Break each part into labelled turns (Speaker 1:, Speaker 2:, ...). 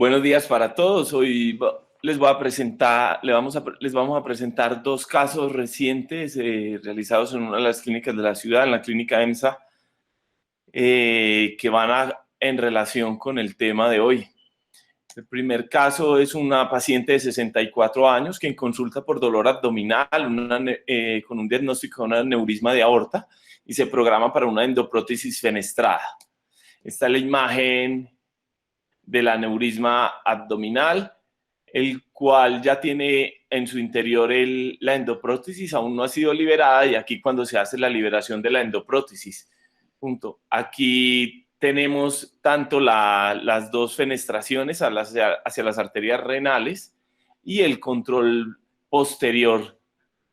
Speaker 1: Buenos días para todos. Hoy les vamos a presentar dos casos recientes realizados en una de las clínicas de la ciudad, en la clínica EMSA, que van en relación con el tema de hoy. El primer caso es una paciente de 64 años que en consulta por dolor abdominal con un diagnóstico de un aneurisma de aorta y se programa para una endoprótesis fenestrada. Esta es la imagen del aneurisma abdominal, el cual ya tiene en su interior la endoprótesis, aún no ha sido liberada, y aquí cuando se hace la liberación de la endoprótesis. Aquí tenemos tanto las dos fenestraciones hacia las arterias renales y el control posterior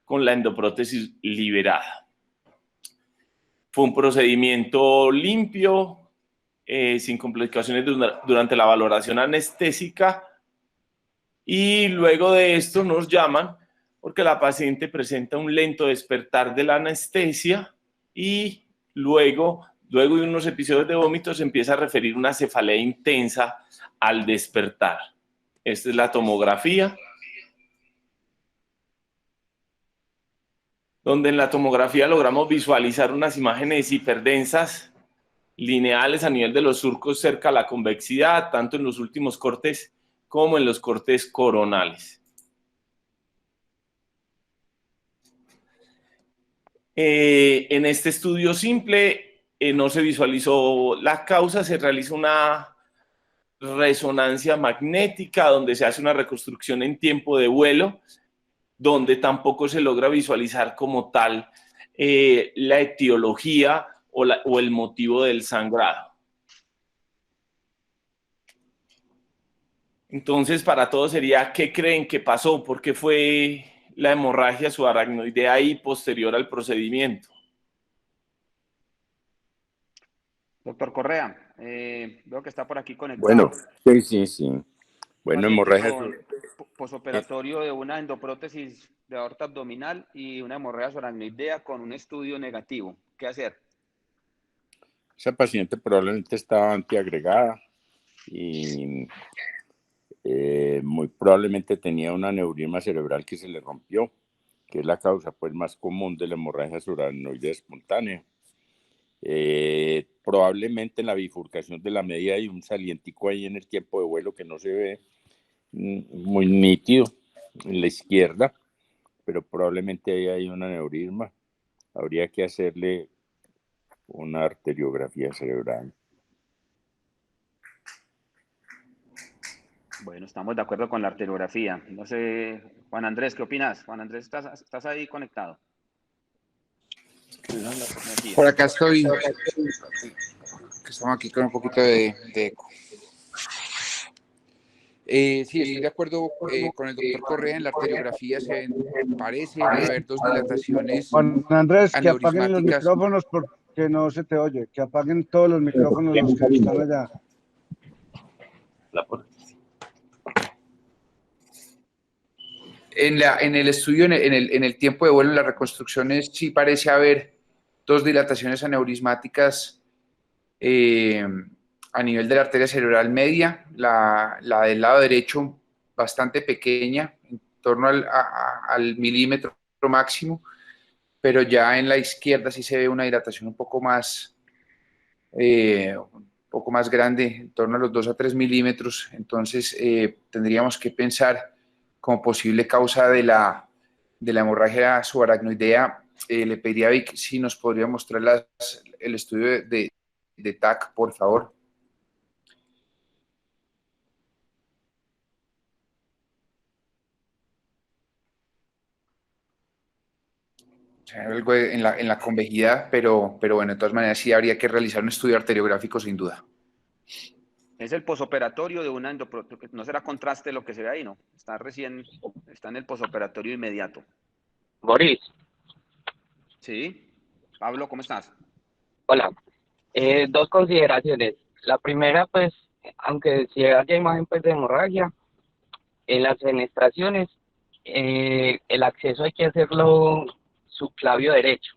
Speaker 1: con la endoprótesis liberada. Fue un procedimiento limpio, sin complicaciones durante la valoración anestésica, y luego de esto nos llaman porque la paciente presenta un lento despertar de la anestesia y luego de unos episodios de vómito se empieza a referir una cefalea intensa al despertar. Esta es la tomografía, donde en la tomografía logramos visualizar unas imágenes hiperdensas lineales a nivel de los surcos cerca a la convexidad, tanto en los últimos cortes como en los cortes coronales. En este estudio simple no se visualizó la causa, se realiza una resonancia magnética donde se hace una reconstrucción en tiempo de vuelo, donde tampoco se logra visualizar como tal la etiología o el motivo del sangrado. Entonces, para todos sería, ¿qué creen que pasó? ¿Por qué fue la hemorragia subaracnoidea y posterior al procedimiento?
Speaker 2: Doctor Correa, veo que está por aquí conectado.
Speaker 3: Bueno, sí. Bueno, hemorragia
Speaker 2: posoperatorio de una endoprótesis de aorta abdominal y una hemorragia subaracnoidea con un estudio negativo. ¿Qué hacer?
Speaker 3: Esa paciente probablemente estaba antiagregada y muy probablemente tenía un aneurisma cerebral que se le rompió, que es la causa pues más común de la hemorragia subaracnoidea espontánea. Probablemente en la bifurcación de la media hay un salientico ahí en el tiempo de vuelo que no se ve muy nítido en la izquierda, pero probablemente ahí hay un aneurisma. Habría que hacerle una arteriografía cerebral.
Speaker 2: Bueno, estamos de acuerdo con la arteriografía. No sé, Juan Andrés, ¿qué opinas? Juan Andrés, ¿estás ahí conectado?
Speaker 4: Por acá estoy. Estamos aquí con un poquito de eco. Sí, estoy de acuerdo con el doctor Correa. En la arteriografía parece haber dos dilataciones
Speaker 5: Juan Andrés, que apaguen los
Speaker 4: aneurismáticas.
Speaker 5: micrófonos porque no se te oye, que apaguen todos los micrófonos los que están allá.
Speaker 4: En el estudio, en el tiempo de vuelo, en las reconstrucciones, sí parece haber dos dilataciones aneurismáticas a nivel de la arteria cerebral media, la del lado derecho bastante pequeña, en torno al milímetro máximo, pero ya en la izquierda sí se ve una dilatación un poco más grande, en torno a los 2 a 3 milímetros. Entonces tendríamos que pensar como posible causa de la hemorragia subaracnoidea. Le pediría a Vic si nos podría mostrar el estudio de TAC, por favor. Algo en la convejidad, pero bueno, de todas maneras sí habría que realizar un estudio arteriográfico sin duda.
Speaker 2: Es el posoperatorio de una endoprótesis. No será contraste lo que se ve ahí, ¿no? Está en el posoperatorio inmediato.
Speaker 6: Boris.
Speaker 2: Sí. Pablo, ¿cómo estás?
Speaker 6: Hola. Dos consideraciones. La primera, pues, aunque si haya imagen pues, de hemorragia, en las fenestraciones, el acceso hay que hacerlo subclavio derecho,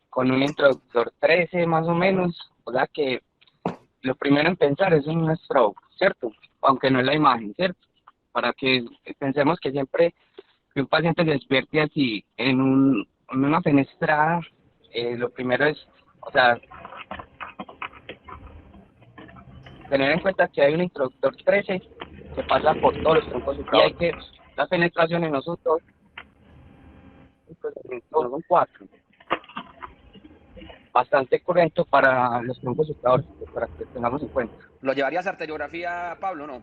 Speaker 6: con un introductor 13 más o menos, o sea que lo primero en pensar es un stroke, ¿cierto? aunque no en la imagen, ¿cierto? Para que pensemos que siempre que un paciente se despierte así en una fenestrada, lo primero es, o sea, tener en cuenta que hay un introductor 13 que pasa por todos los troncos y hay que, las penetraciones no son dos, no son cuatro. Bastante cruento para los troncos supradores, para que tengamos en cuenta.
Speaker 2: ¿Lo llevarías a arteriografía, Pablo, no?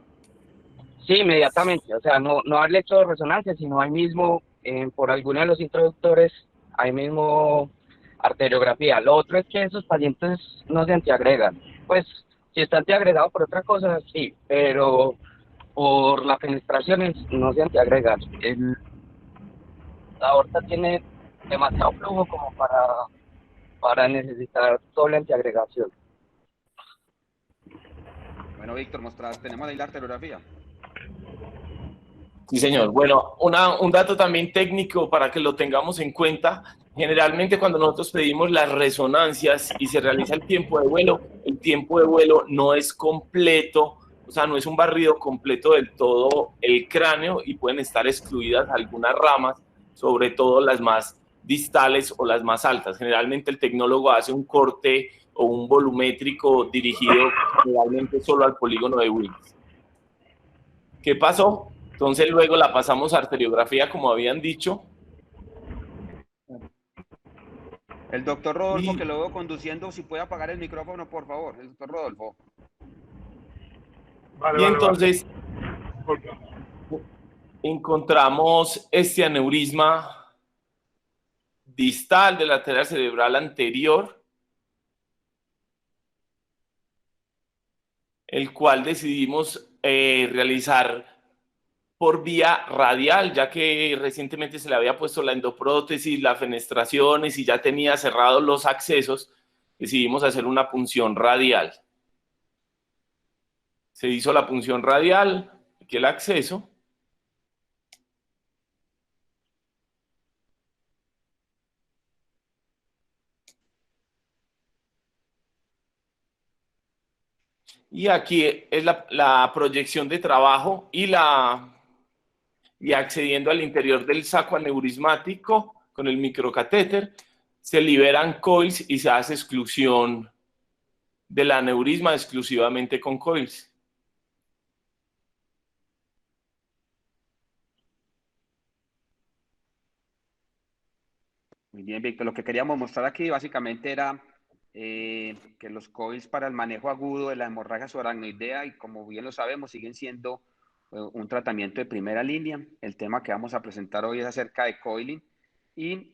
Speaker 6: Sí, inmediatamente, o sea, no haberle hecho resonancia, sino ahí mismo, por alguno de los introductores, ahí mismo arteriografía. Lo otro es que esos pacientes no se antiagregan. Pues, si está antiagregado por otra cosa, sí, pero por las penetraciones no se antiagregan. La aorta tiene demasiado flujo como para necesitar doble antiagregación.
Speaker 2: Bueno, Víctor, tenemos ahí la arteriografía.
Speaker 1: Sí, señor. Bueno, un dato también técnico para que lo tengamos en cuenta. Generalmente cuando nosotros pedimos las resonancias y se realiza el tiempo de vuelo no es completo, o sea, no es un barrido completo del todo el cráneo y pueden estar excluidas algunas ramas, sobre todo las más distales o las más altas. Generalmente el tecnólogo hace un corte o un volumétrico dirigido generalmente solo al polígono de Willis. ¿Qué pasó? Entonces luego la pasamos a arteriografía, como habían dicho.
Speaker 2: El doctor Rodolfo, que lo veo conduciendo, si puede apagar el micrófono, por favor. El doctor Rodolfo.
Speaker 1: Vale, y entonces encontramos este aneurisma distal del lateral cerebral anterior, el cual decidimos realizar por vía radial, ya que recientemente se le había puesto la endoprótesis, las fenestraciones y ya tenía cerrados los accesos, decidimos hacer una punción radial. Se hizo la punción radial, aquí el acceso. Y aquí es la proyección de trabajo y accediendo al interior del saco aneurismático con el microcatéter, se liberan coils y se hace exclusión del aneurisma exclusivamente con coils.
Speaker 2: Muy bien, Víctor. Lo que queríamos mostrar aquí básicamente era que los coils para el manejo agudo de la hemorragia subaracnoidea, y como bien lo sabemos, siguen siendo un tratamiento de primera línea. El tema que vamos a presentar hoy es acerca de coiling y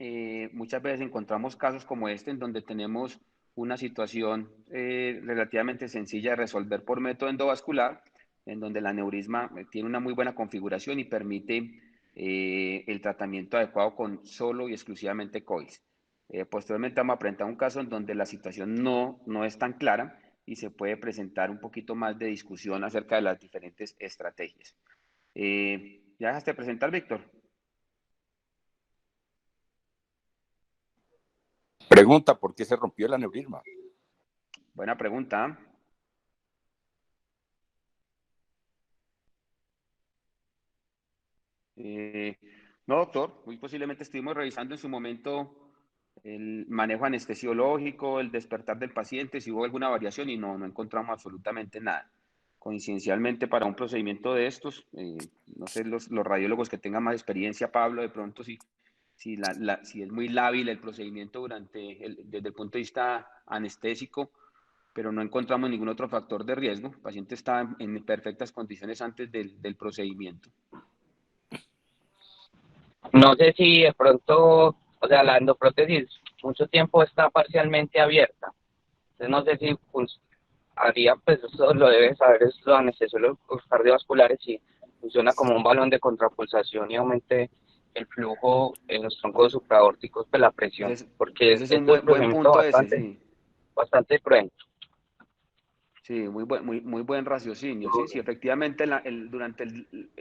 Speaker 2: muchas veces encontramos casos como este en donde tenemos una situación relativamente sencilla de resolver por método endovascular, en donde el aneurisma tiene una muy buena configuración y permite el tratamiento adecuado con solo y exclusivamente coils. Posteriormente vamos a presentar un caso en donde la situación no es tan clara y se puede presentar un poquito más de discusión acerca de las diferentes estrategias. ¿Ya dejaste de presentar, Víctor?
Speaker 3: Pregunta, ¿por qué se rompió el aneurisma?
Speaker 2: Buena pregunta. No, doctor, muy posiblemente estuvimos revisando en su momento el manejo anestesiológico, el despertar del paciente, si hubo alguna variación y no encontramos absolutamente nada. Coincidencialmente para un procedimiento de estos, no sé, los radiólogos que tengan más experiencia, Pablo, de pronto si es muy lábil el procedimiento desde el punto de vista anestésico, pero no encontramos ningún otro factor de riesgo. El paciente está en perfectas condiciones antes del procedimiento.
Speaker 6: No sé si de pronto, o sea, la endoprótesis mucho tiempo está parcialmente abierta. Entonces no sé si haría, pues eso lo deben saber es los anestesiólogos cardiovasculares, si funciona como un balón de contrapulsación y aumente el flujo en los troncos supraórticos, pues la presión, porque
Speaker 2: ese es un buen
Speaker 6: procedimiento
Speaker 2: punto sí.
Speaker 6: Bastante cruento.
Speaker 2: Sí, muy buen raciocinio. Sí, efectivamente durante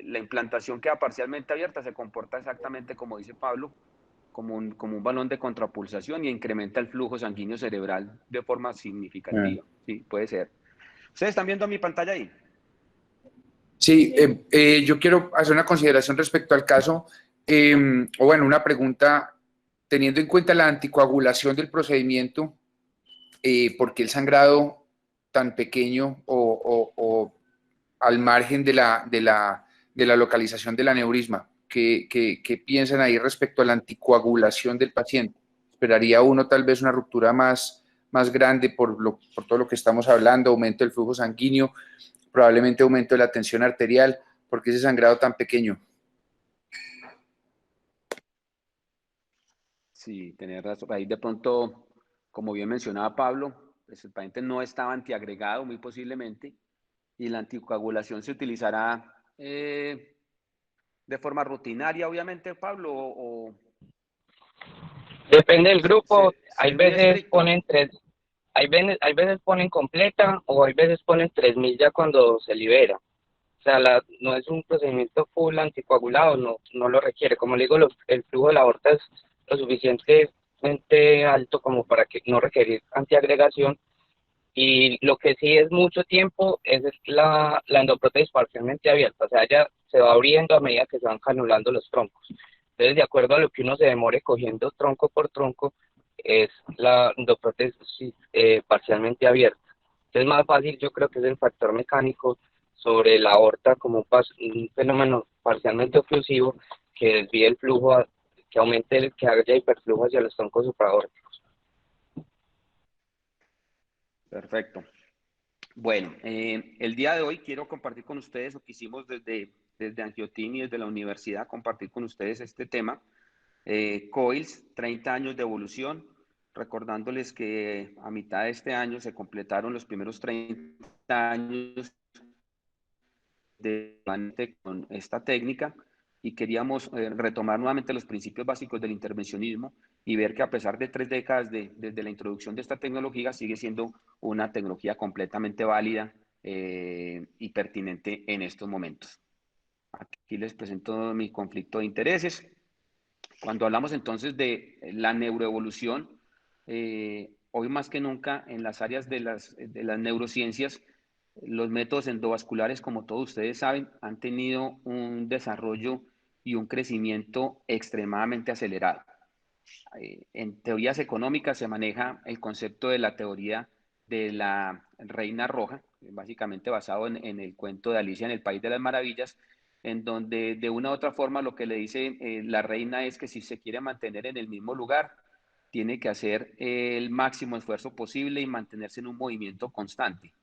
Speaker 2: la implantación queda parcialmente abierta, se comporta exactamente como dice Pablo, como un balón de contrapulsación y incrementa el flujo sanguíneo cerebral de forma significativa. Sí, puede ser. ¿Ustedes están viendo mi pantalla ahí?
Speaker 4: Sí, yo quiero hacer una consideración respecto al caso, o bueno, una pregunta, teniendo en cuenta la anticoagulación del procedimiento, ¿por qué el sangrado tan pequeño o al margen de la localización del aneurisma? ¿Qué piensan ahí respecto a la anticoagulación del paciente? ¿Esperaría uno tal vez una ruptura más grande por todo lo que estamos hablando, aumento del flujo sanguíneo, probablemente aumento de la tensión arterial? ¿Por qué ese sangrado tan pequeño?
Speaker 2: Sí, tenés razón. Ahí de pronto, como bien mencionaba Pablo, pues el paciente no estaba antiagregado muy posiblemente y la anticoagulación se utilizará de forma rutinaria, obviamente, Pablo, o
Speaker 6: Depende del grupo, hay
Speaker 2: ser muy
Speaker 6: veces
Speaker 2: estricto.
Speaker 6: ponen tres, hay veces ponen completa o hay veces ponen 3000 ya cuando se libera. O sea, no es un procedimiento full anticoagulado, no lo requiere. Como le digo, el flujo de la aorta es lo suficientemente alto como para que no requerir antiagregación. Y lo que sí es mucho tiempo es la endoprotesis parcialmente abierta. O sea, ya se va abriendo a medida que se van canulando los troncos. Entonces, de acuerdo a lo que uno se demore cogiendo tronco por tronco, es la endoprotesis parcialmente abierta. Entonces, más fácil yo creo que es el factor mecánico sobre la aorta como un fenómeno parcialmente oclusivo que desvíe el flujo, que aumente que haya hiperflujo hacia los troncos supraórticos.
Speaker 2: Perfecto. Bueno, el día de hoy quiero compartir con ustedes lo que hicimos desde Angiotin y desde la universidad, compartir con ustedes este tema. COILS, 30 años de evolución, recordándoles que a mitad de este año se completaron los primeros 30 años con esta técnica y queríamos retomar nuevamente los principios básicos del intervencionismo y ver que a pesar de 3 décadas desde la introducción de esta tecnología sigue siendo una tecnología completamente válida y pertinente en estos momentos. Aquí les presento mi conflicto de intereses. Cuando hablamos entonces de la neuroevolución, hoy más que nunca en las áreas de las neurociencias, los métodos endovasculares, como todos ustedes saben, han tenido un desarrollo y un crecimiento extremadamente acelerado. En teorías económicas se maneja el concepto de la teoría de la reina roja, básicamente basado en el cuento de Alicia en el País de las Maravillas, en donde de una u otra forma lo que le dice la reina es que si se quiere mantener en el mismo lugar, tiene que hacer el máximo esfuerzo posible y mantenerse en un movimiento constante,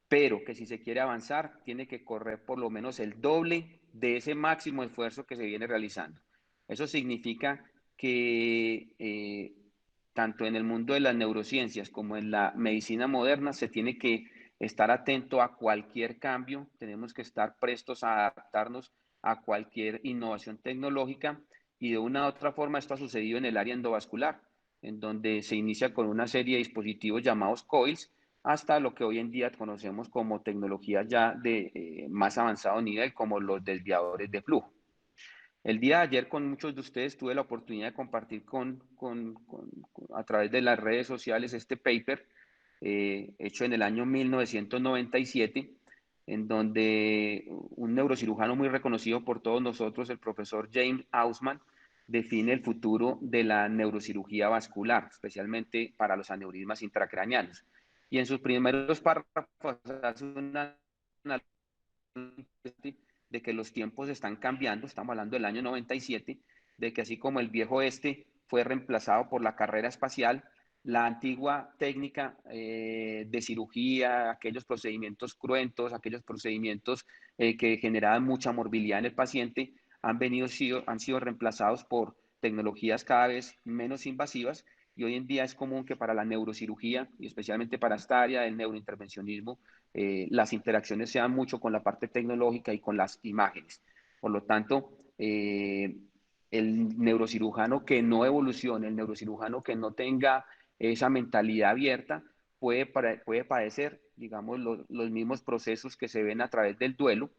Speaker 2: pero que si se quiere avanzar, tiene que correr por lo menos el doble de ese máximo esfuerzo que se viene realizando. Eso significa que tanto en el mundo de las neurociencias como en la medicina moderna se tiene que estar atento a cualquier cambio, tenemos que estar prestos a adaptarnos a cualquier innovación tecnológica y de una u otra forma esto ha sucedido en el área endovascular, en donde se inicia con una serie de dispositivos llamados coils, hasta lo que hoy en día conocemos como tecnologías ya de más avanzado nivel, como los desviadores de flujo. El día de ayer con muchos de ustedes tuve la oportunidad de compartir a través de las redes sociales este paper hecho en el año 1997, en donde un neurocirujano muy reconocido por todos nosotros, el profesor James Houseman, define el futuro de la neurocirugía vascular, especialmente para los aneurismas intracraneanos. Y en sus primeros párrafos hace una de que los tiempos están cambiando, estamos hablando del año 97, de que así como el viejo este fue reemplazado por la carrera espacial, la antigua técnica de cirugía, aquellos procedimientos cruentos, aquellos procedimientos que generaban mucha morbilidad en el paciente, han sido reemplazados por tecnologías cada vez menos invasivas y hoy en día es común que para la neurocirugía y especialmente para esta área del neurointervencionismo las interacciones sean mucho con la parte tecnológica y con las imágenes. Por lo tanto, el neurocirujano que no evolucione, el neurocirujano que no tenga esa mentalidad abierta, puede padecer, digamos, los mismos procesos que se ven a través del duelo,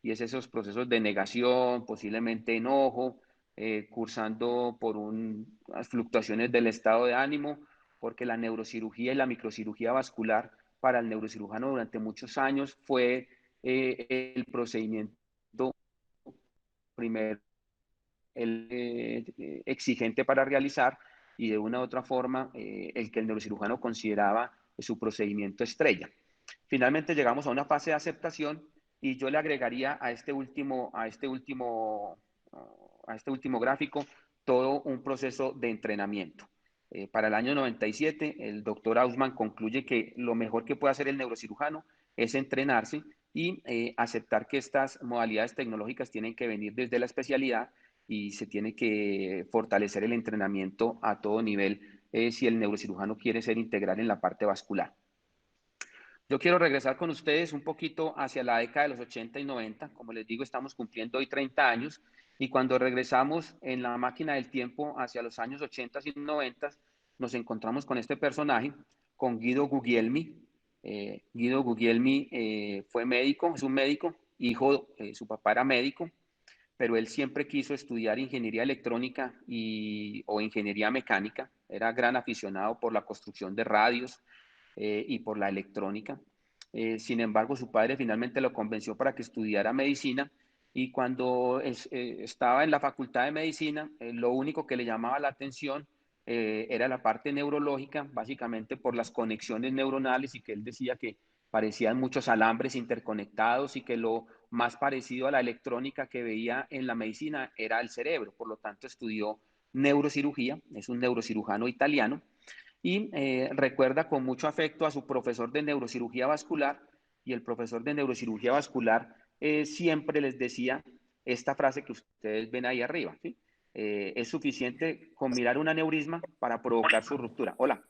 Speaker 2: y es esos procesos de negación, posiblemente enojo, cursando por unas fluctuaciones del estado de ánimo, porque la neurocirugía y la microcirugía vascular para el neurocirujano durante muchos años fue el procedimiento primero exigente para realizar y de una u otra forma el que el neurocirujano consideraba su procedimiento estrella. Finalmente llegamos a una fase de aceptación y yo le agregaría a este último gráfico todo un proceso de entrenamiento. Para el año 97, el doctor Hausmann concluye que lo mejor que puede hacer el neurocirujano es entrenarse y aceptar que estas modalidades tecnológicas tienen que venir desde la especialidad y se tiene que fortalecer el entrenamiento a todo nivel si el neurocirujano quiere ser integral en la parte vascular. Yo quiero regresar con ustedes un poquito hacia la década de los 80 y 90. Como les digo, estamos cumpliendo hoy 30 años y cuando regresamos en la máquina del tiempo hacia los años 80 y 90, nos encontramos con este personaje, con Guido Guglielmi. Guido Guglielmi fue médico, es un médico, su papá era médico, pero él siempre quiso estudiar ingeniería electrónica o ingeniería mecánica. Era gran aficionado por la construcción de radios y por la electrónica. Sin embargo, su padre finalmente lo convenció para que estudiara medicina y cuando estaba en la facultad de medicina, lo único que le llamaba la atención era la parte neurológica, básicamente por las conexiones neuronales y que él decía que parecían muchos alambres interconectados y que lo más parecido a la electrónica que veía en la medicina era el cerebro. Por lo tanto, estudió neurocirugía, es un neurocirujano italiano y recuerda con mucho afecto a su profesor de neurocirugía vascular y el profesor de neurocirugía vascular siempre les decía esta frase que ustedes ven ahí arriba, ¿sí? Es suficiente con mirar un aneurisma para provocar su ruptura. Hola,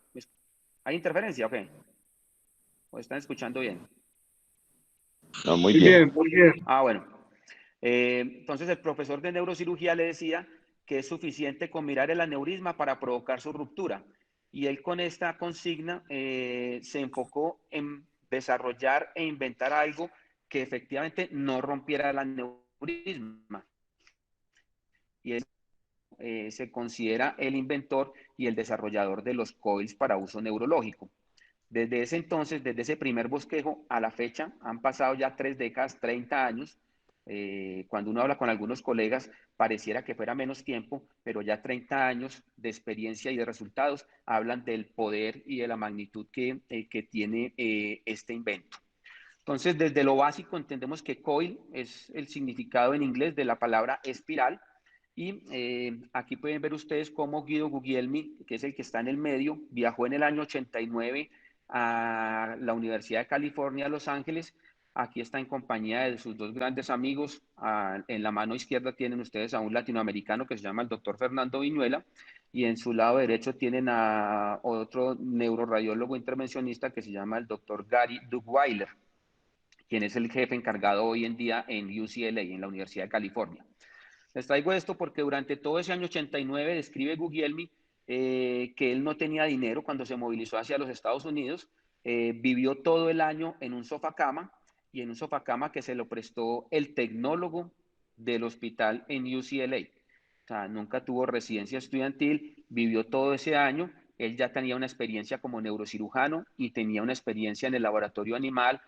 Speaker 2: ¿hay interferencia? Ok. ¿O están escuchando bien?
Speaker 3: No, muy bien.
Speaker 5: Muy bien.
Speaker 2: Ah, bueno. Entonces el profesor de neurocirugía le decía que es suficiente con mirar el aneurisma para provocar su ruptura. Y él con esta consigna se enfocó en desarrollar e inventar algo que efectivamente no rompiera el aneurisma. Y él se considera el inventor y el desarrollador de los coils para uso neurológico. Desde ese entonces, desde ese primer bosquejo a la fecha, han pasado ya 3 décadas, 30 años. Cuando uno habla con algunos colegas, pareciera que fuera menos tiempo, pero ya 30 años de experiencia y de resultados hablan del poder y de la magnitud que tiene este invento. Entonces, desde lo básico entendemos que coil es el significado en inglés de la palabra espiral. Y aquí pueden ver ustedes cómo Guido Guglielmi, que es el que está en el medio, viajó en el año 89 a la Universidad de California, Los Ángeles. Aquí está en compañía de sus dos grandes amigos. En la mano izquierda tienen ustedes a un latinoamericano que se llama el doctor Fernando Viñuela y en su lado derecho tienen a otro neuroradiólogo intervencionista que se llama el doctor Gary Dugweiler, quien es el jefe encargado hoy en día en UCLA, en la Universidad de California. Les traigo esto porque durante todo ese año 89 describe Guglielmi que él no tenía dinero cuando se movilizó hacia los Estados Unidos, vivió todo el año en un sofacama y en un sofacama que se lo prestó el tecnólogo del hospital en UCLA. O sea, nunca tuvo residencia estudiantil, vivió todo ese año, él ya tenía una experiencia como neurocirujano y tenía una experiencia en el laboratorio animal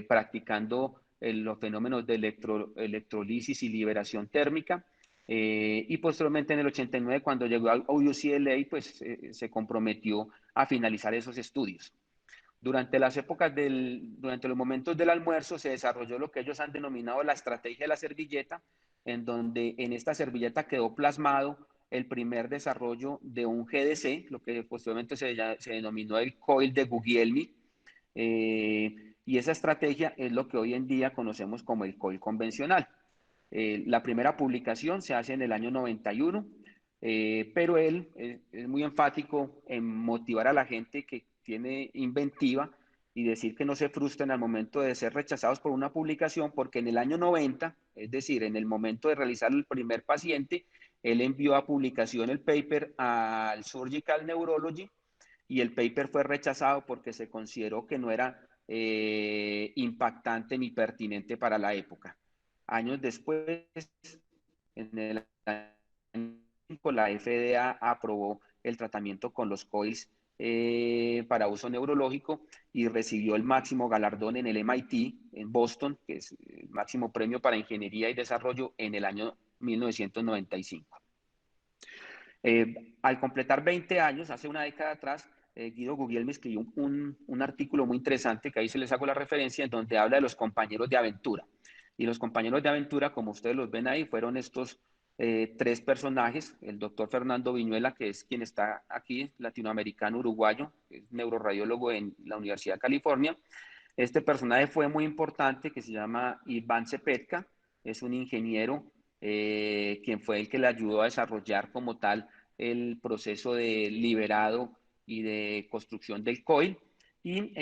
Speaker 2: practicando los fenómenos de electrolisis y liberación térmica. Y posteriormente en el 89, cuando llegó a UCLA, pues se comprometió a finalizar esos estudios. Durante los momentos del almuerzo se desarrolló lo que ellos han denominado la estrategia de la servilleta, en donde en esta servilleta quedó plasmado el primer desarrollo de un GDC, lo que posteriormente se denominó el coil de Guglielmi, y esa estrategia es lo que hoy en día conocemos como el coil convencional. La primera publicación se hace en el año 91, pero él es muy enfático en motivar a la gente que tiene inventiva y decir que no se frustren al momento de ser rechazados por una publicación, porque en el año 90, es decir, en el momento de realizar el primer paciente, él envió a publicación el paper al Surgical Neurology y el paper fue rechazado porque se consideró que no era impactante ni pertinente para la época. Años después, en el año 5, la FDA aprobó el tratamiento con los coils para uso neurológico y recibió el máximo galardón en el MIT en Boston, que es el máximo premio para ingeniería y desarrollo en el año 1995. Al completar 20 años, hace una década atrás, Guido Guglielmi escribió un artículo muy interesante, que ahí se les hago la referencia, en donde habla de los compañeros de aventura. Y los compañeros de aventura, como ustedes los ven ahí, fueron estos tres personajes: el doctor Fernando Viñuela, que es quien está aquí, latinoamericano uruguayo, es neuroradiólogo en la Universidad de California. Este personaje fue muy importante, que se llama Iván Cepetka, es un ingeniero quien fue el que le ayudó a desarrollar como tal el proceso de liberado y de construcción del coil. Y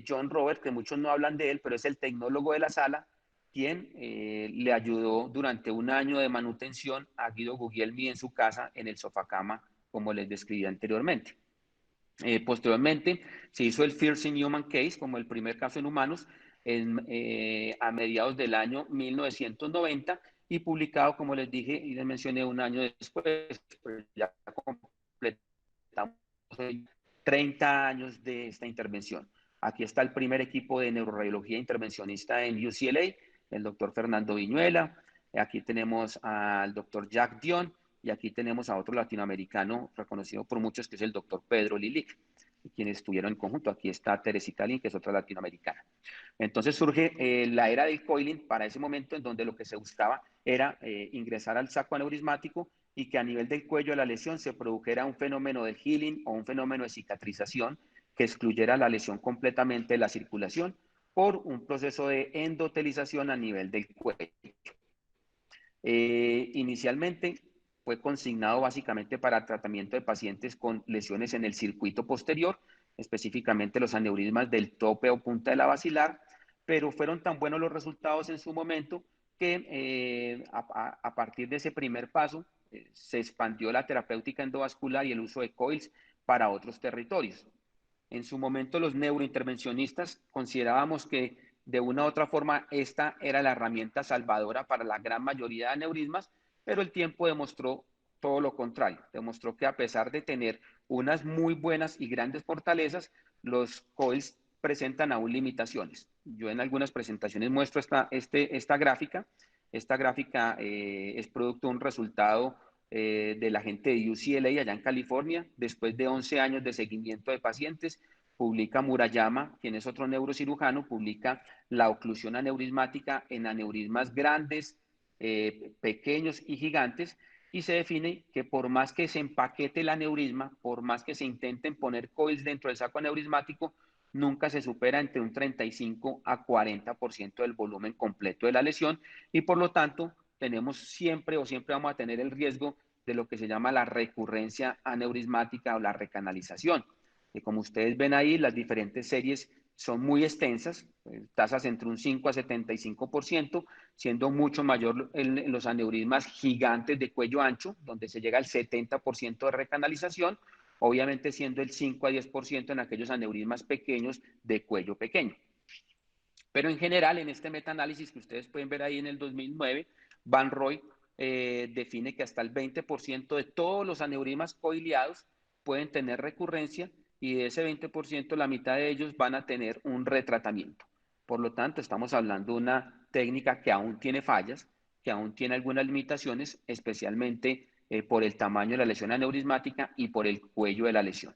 Speaker 2: John Robert, que muchos no hablan de él, pero es el tecnólogo de la sala, quien le ayudó durante un año de manutención a Guido Guglielmi en su casa, en el sofacama, como les describí anteriormente. Posteriormente se hizo el First in Human Case, como el primer caso en humanos, a mediados del año 1990, y publicado, como les dije y les mencioné, un año después. Pues ya completamos 30 años de esta intervención. Aquí está el primer equipo de neuroradiología intervencionista en UCLA, el doctor Fernando Viñuela. Aquí tenemos al doctor Jack Dion, y aquí tenemos a otro latinoamericano reconocido por muchos, que es el doctor Pedro Lilic, quienes estuvieron en conjunto. Aquí está Teresita Lin, que es otra latinoamericana. Entonces surge la era del coiling para ese momento, en donde lo que se buscaba era ingresar al saco aneurismático y que a nivel del cuello de la lesión se produjera un fenómeno de healing o un fenómeno de cicatrización que excluyera la lesión completamente de la circulación por un proceso de endotelización a nivel del cuello. Inicialmente fue consignado básicamente para tratamiento de pacientes con lesiones en el circuito posterior, específicamente los aneurismas del tope o punta de la basilar, pero fueron tan buenos los resultados en su momento que a partir de ese primer paso se expandió la terapéutica endovascular y el uso de coils para otros territorios. En su momento los neurointervencionistas considerábamos que de una u otra forma esta era la herramienta salvadora para la gran mayoría de aneurismas, pero el tiempo demostró todo lo contrario. Demostró que a pesar de tener unas muy buenas y grandes fortalezas, los coils presentan aún limitaciones. Yo en algunas presentaciones muestro esta gráfica. Esta gráfica es producto de un resultado de la gente de UCLA allá en California. Después de 11 años de seguimiento de pacientes, publica Murayama, quien es otro neurocirujano, publica la oclusión aneurismática en aneurismas grandes, pequeños y gigantes, y se define que por más que se empaquete el aneurisma, por más que se intenten poner coils dentro del saco aneurismático, nunca se supera entre un 35 a 40% del volumen completo de la lesión, y por lo tanto tenemos siempre vamos a tener el riesgo de lo que se llama la recurrencia aneurismática o la recanalización. Y como ustedes ven ahí, las diferentes series son muy extensas, tasas entre un 5 a 75%, siendo mucho mayor en los aneurismas gigantes de cuello ancho, donde se llega al 70% de recanalización, obviamente siendo el 5 a 10% en aquellos aneurismas pequeños de cuello pequeño. Pero en general, en este metaanálisis que ustedes pueden ver ahí en el 2009, Van Roy define que hasta el 20% de todos los aneurismas coiliados pueden tener recurrencia, y de ese 20%, la mitad de ellos van a tener un retratamiento. Por lo tanto, estamos hablando de una técnica que aún tiene fallas, que aún tiene algunas limitaciones, especialmente por el tamaño de la lesión aneurismática y por el cuello de la lesión.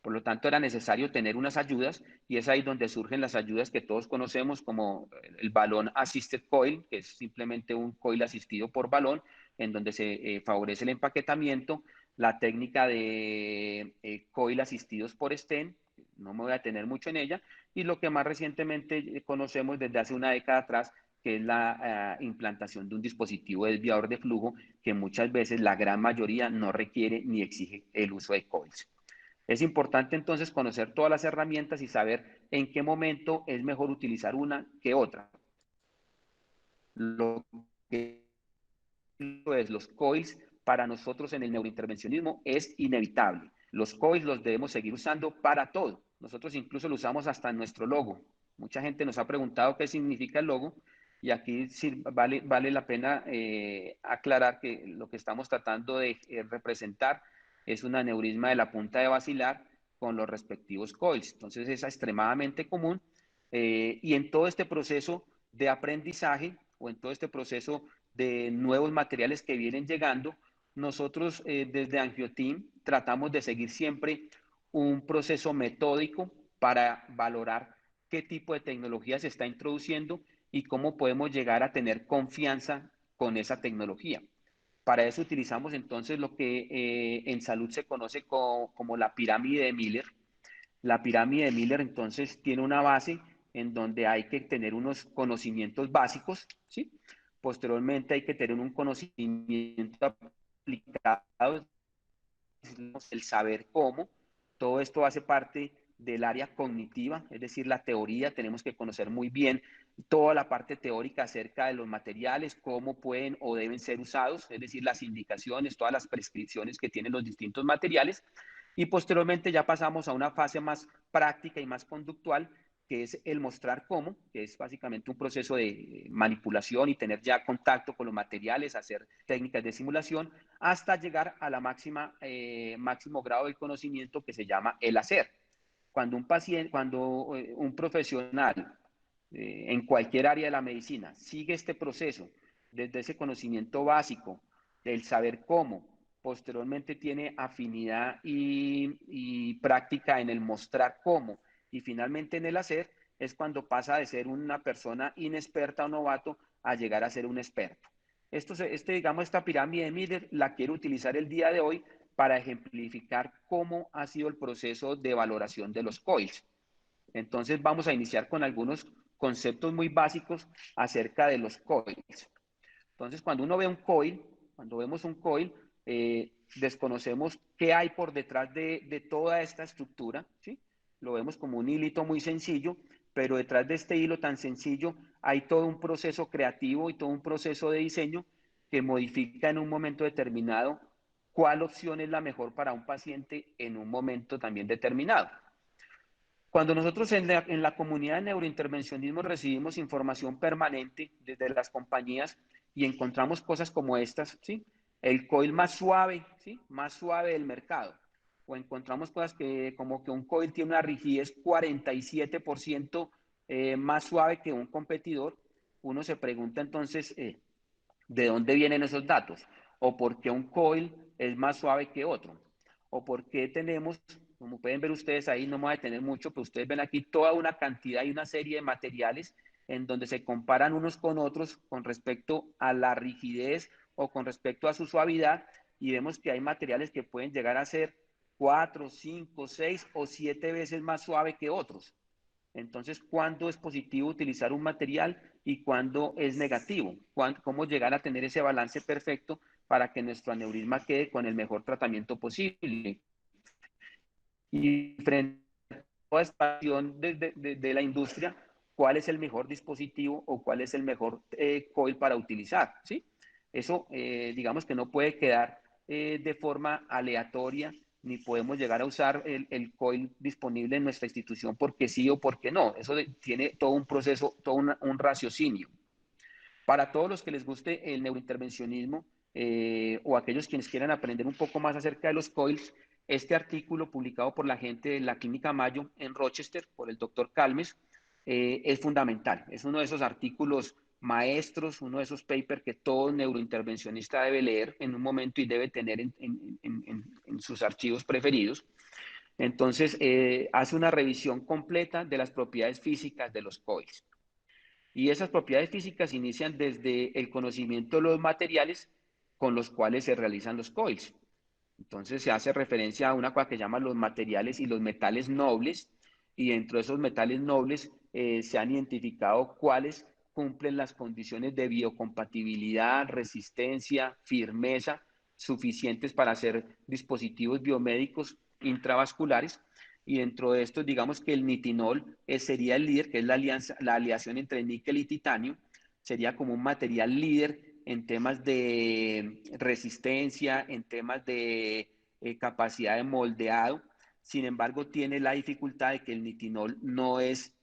Speaker 2: Por lo tanto, era necesario tener unas ayudas, y es ahí donde surgen las ayudas que todos conocemos, como el balón assisted coil, que es simplemente un coil asistido por balón, en donde se favorece el empaquetamiento, la técnica de coil asistidos por stent, no me voy a detener mucho en ella, y lo que más recientemente conocemos desde hace una década atrás, que es la implantación de un dispositivo desviador de flujo, que muchas veces, la gran mayoría, no requiere ni exige el uso de coils. Es importante entonces conocer todas las herramientas y saber en qué momento es mejor utilizar una que otra. Lo que es los coils para nosotros en el neurointervencionismo es inevitable. Los coils los debemos seguir usando para todo. Nosotros incluso lo usamos hasta en nuestro logo. Mucha gente nos ha preguntado qué significa el logo, y aquí sí vale la pena aclarar que lo que estamos tratando de representar es un aneurisma de la punta de basilar con los respectivos coils. Entonces es extremadamente común y en todo este proceso de aprendizaje o en todo este proceso de nuevos materiales que vienen llegando, nosotros desde Angioteam tratamos de seguir siempre un proceso metódico para valorar qué tipo de tecnología se está introduciendo y cómo podemos llegar a tener confianza con esa tecnología. Para eso utilizamos entonces lo que en salud se conoce como la pirámide de Miller. La pirámide de Miller entonces tiene una base en donde hay que tener unos conocimientos básicos, ¿sí? Posteriormente hay que tener un conocimiento aplicado, el saber cómo. Todo esto hace parte del área cognitiva, es decir, la teoría. Tenemos que conocer muy bien toda la parte teórica acerca de los materiales, cómo pueden o deben ser usados, es decir, las indicaciones, todas las prescripciones que tienen los distintos materiales. Y posteriormente ya pasamos a una fase más práctica y más conductual, que es el mostrar cómo, que es básicamente un proceso de manipulación y tener ya contacto con los materiales, hacer técnicas de simulación, hasta llegar a la máximo grado del conocimiento que se llama el hacer. Cuando un profesional en cualquier área de la medicina sigue este proceso desde ese conocimiento básico, del saber cómo, posteriormente tiene afinidad y práctica en el mostrar cómo, y finalmente en el hacer, es cuando pasa de ser una persona inexperta o novato a llegar a ser un experto. Digamos, esta pirámide de Miller la quiero utilizar el día de hoy para ejemplificar cómo ha sido el proceso de valoración de los coils. Entonces vamos a iniciar con algunos conceptos muy básicos acerca de los coils. Entonces, cuando uno ve un coil, cuando vemos un coil, desconocemos qué hay por detrás de toda esta estructura, ¿sí? Lo vemos como un hilito muy sencillo, pero detrás de este hilo tan sencillo hay todo un proceso creativo y todo un proceso de diseño que modifica en un momento determinado cuál opción es la mejor para un paciente en un momento también determinado. Cuando nosotros en la comunidad de neurointervencionismo recibimos información permanente desde las compañías y encontramos cosas como estas, ¿sí? El coil más suave, ¿sí? Más suave del mercado. O encontramos cosas como que un coil tiene una rigidez 47% más suave que un competidor. Uno se pregunta entonces, ¿de dónde vienen esos datos? ¿O por qué un coil es más suave que otro? ¿O por qué tenemos, como pueden ver ustedes ahí, no me voy a detener mucho, pero ustedes ven aquí toda una cantidad y una serie de materiales en donde se comparan unos con otros con respecto a la rigidez o con respecto a su suavidad, y vemos que hay materiales que pueden llegar a ser 4, 5, 6 o 7 veces más suave que otros. Entonces, ¿cuándo es positivo utilizar un material y cuándo es negativo? ¿Cómo llegar a tener ese balance perfecto para que nuestro aneurisma quede con el mejor tratamiento posible? Y frente a toda esta acción de la industria, ¿cuál es el mejor dispositivo o cuál es el mejor coil para utilizar? ¿Sí? Eso, digamos que no puede quedar de forma aleatoria, ni podemos llegar a usar el coil disponible en nuestra institución porque sí o porque no. Eso tiene todo un proceso, todo un raciocinio. Para todos los que les guste el neurointervencionismo o aquellos quienes quieran aprender un poco más acerca de los coils, este artículo publicado por la gente de la Clínica Mayo en Rochester, por el doctor Calmes, es fundamental. Es uno de esos artículos maestros, uno de esos papers que todo neurointervencionista debe leer en un momento y debe tener en sus archivos preferidos. Entonces, hace una revisión completa de las propiedades físicas de los coils. Y esas propiedades físicas inician desde el conocimiento de los materiales con los cuales se realizan los coils. Entonces se hace referencia a una cosa que llama los materiales y los metales nobles, y dentro de esos metales nobles se han identificado cuáles cumplen las condiciones de biocompatibilidad, resistencia, firmeza suficientes para hacer dispositivos biomédicos intravasculares. Y dentro de esto, digamos que el nitinol sería el líder, que es la aleación entre níquel y titanio, sería como un material líder en temas de resistencia, en temas de capacidad de moldeado. Sin embargo, tiene la dificultad de que el nitinol no es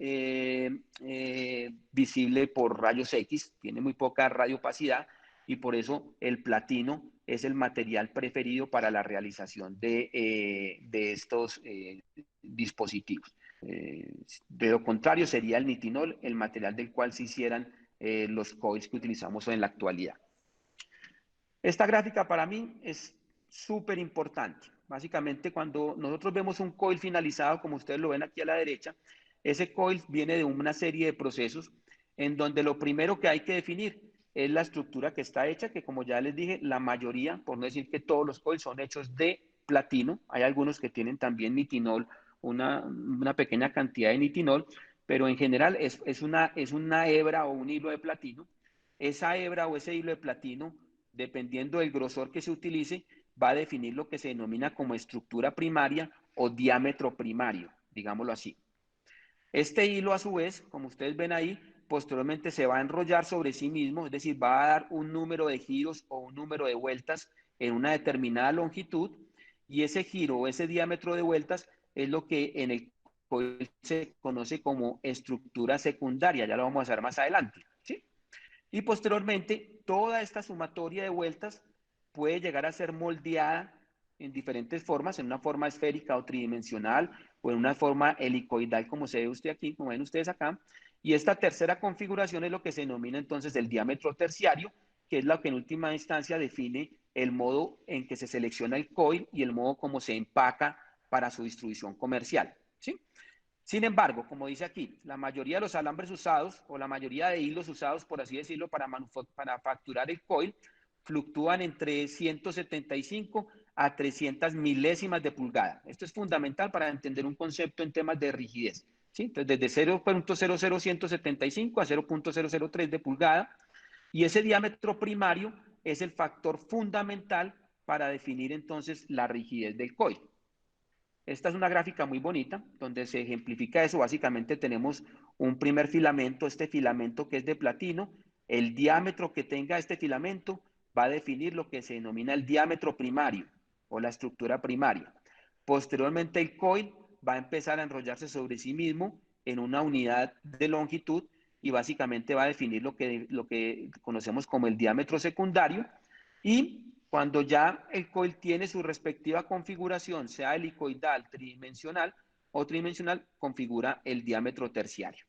Speaker 2: visible por rayos X, tiene muy poca radiopacidad, y por eso el platino es el material preferido para la realización de estos dispositivos. De lo contrario, sería el nitinol, el material del cual se hicieran los coils que utilizamos en la actualidad. Esta gráfica para mí es súper importante. Básicamente, cuando nosotros vemos un coil finalizado, como ustedes lo ven aquí a la derecha, ese coil viene de una serie de procesos en donde lo primero que hay que definir es la estructura que está hecha, que como ya les dije, la mayoría, por no decir que todos los coils son hechos de platino. Hay algunos que tienen también nitinol, una pequeña cantidad de nitinol, pero en general es una hebra o un hilo de platino. Esa hebra o ese hilo de platino, dependiendo del grosor que se utilice, va a definir lo que se denomina como estructura primaria o diámetro primario, digámoslo así. Este hilo, a su vez, como ustedes ven ahí, posteriormente se va a enrollar sobre sí mismo, es decir, va a dar un número de giros o un número de vueltas en una determinada longitud, y ese giro o ese diámetro de vueltas es lo que en el coil se conoce como estructura secundaria, ya lo vamos a ver más adelante, ¿sí? Y posteriormente, toda esta sumatoria de vueltas puede llegar a ser moldeada en diferentes formas, en una forma esférica o tridimensional, o en una forma helicoidal, como se ve usted aquí, como ven ustedes acá. Y esta tercera configuración es lo que se denomina entonces el diámetro terciario, que es lo que en última instancia define el modo en que se selecciona el coil y el modo como se empaca para su distribución comercial, ¿sí? Sin embargo, como dice aquí, la mayoría de los alambres usados o la mayoría de hilos usados, por así decirlo, para facturar el coil, fluctúan entre 175 a 300 milésimas de pulgada. Esto es fundamental para entender un concepto en temas de rigidez, ¿sí? Entonces, desde 0.00175 a 0.003 de pulgada, y ese diámetro primario es el factor fundamental para definir entonces la rigidez del coil. Esta es una gráfica muy bonita, donde se ejemplifica eso. Básicamente tenemos un primer filamento, este filamento que es de platino. El diámetro que tenga este filamento va a definir lo que se denomina el diámetro primario o la estructura primaria. Posteriormente el coil va a empezar a enrollarse sobre sí mismo en una unidad de longitud y básicamente va a definir lo que conocemos como el diámetro secundario. Y cuando ya el coil tiene su respectiva configuración, sea helicoidal, tridimensional o tridimensional, configura el diámetro terciario.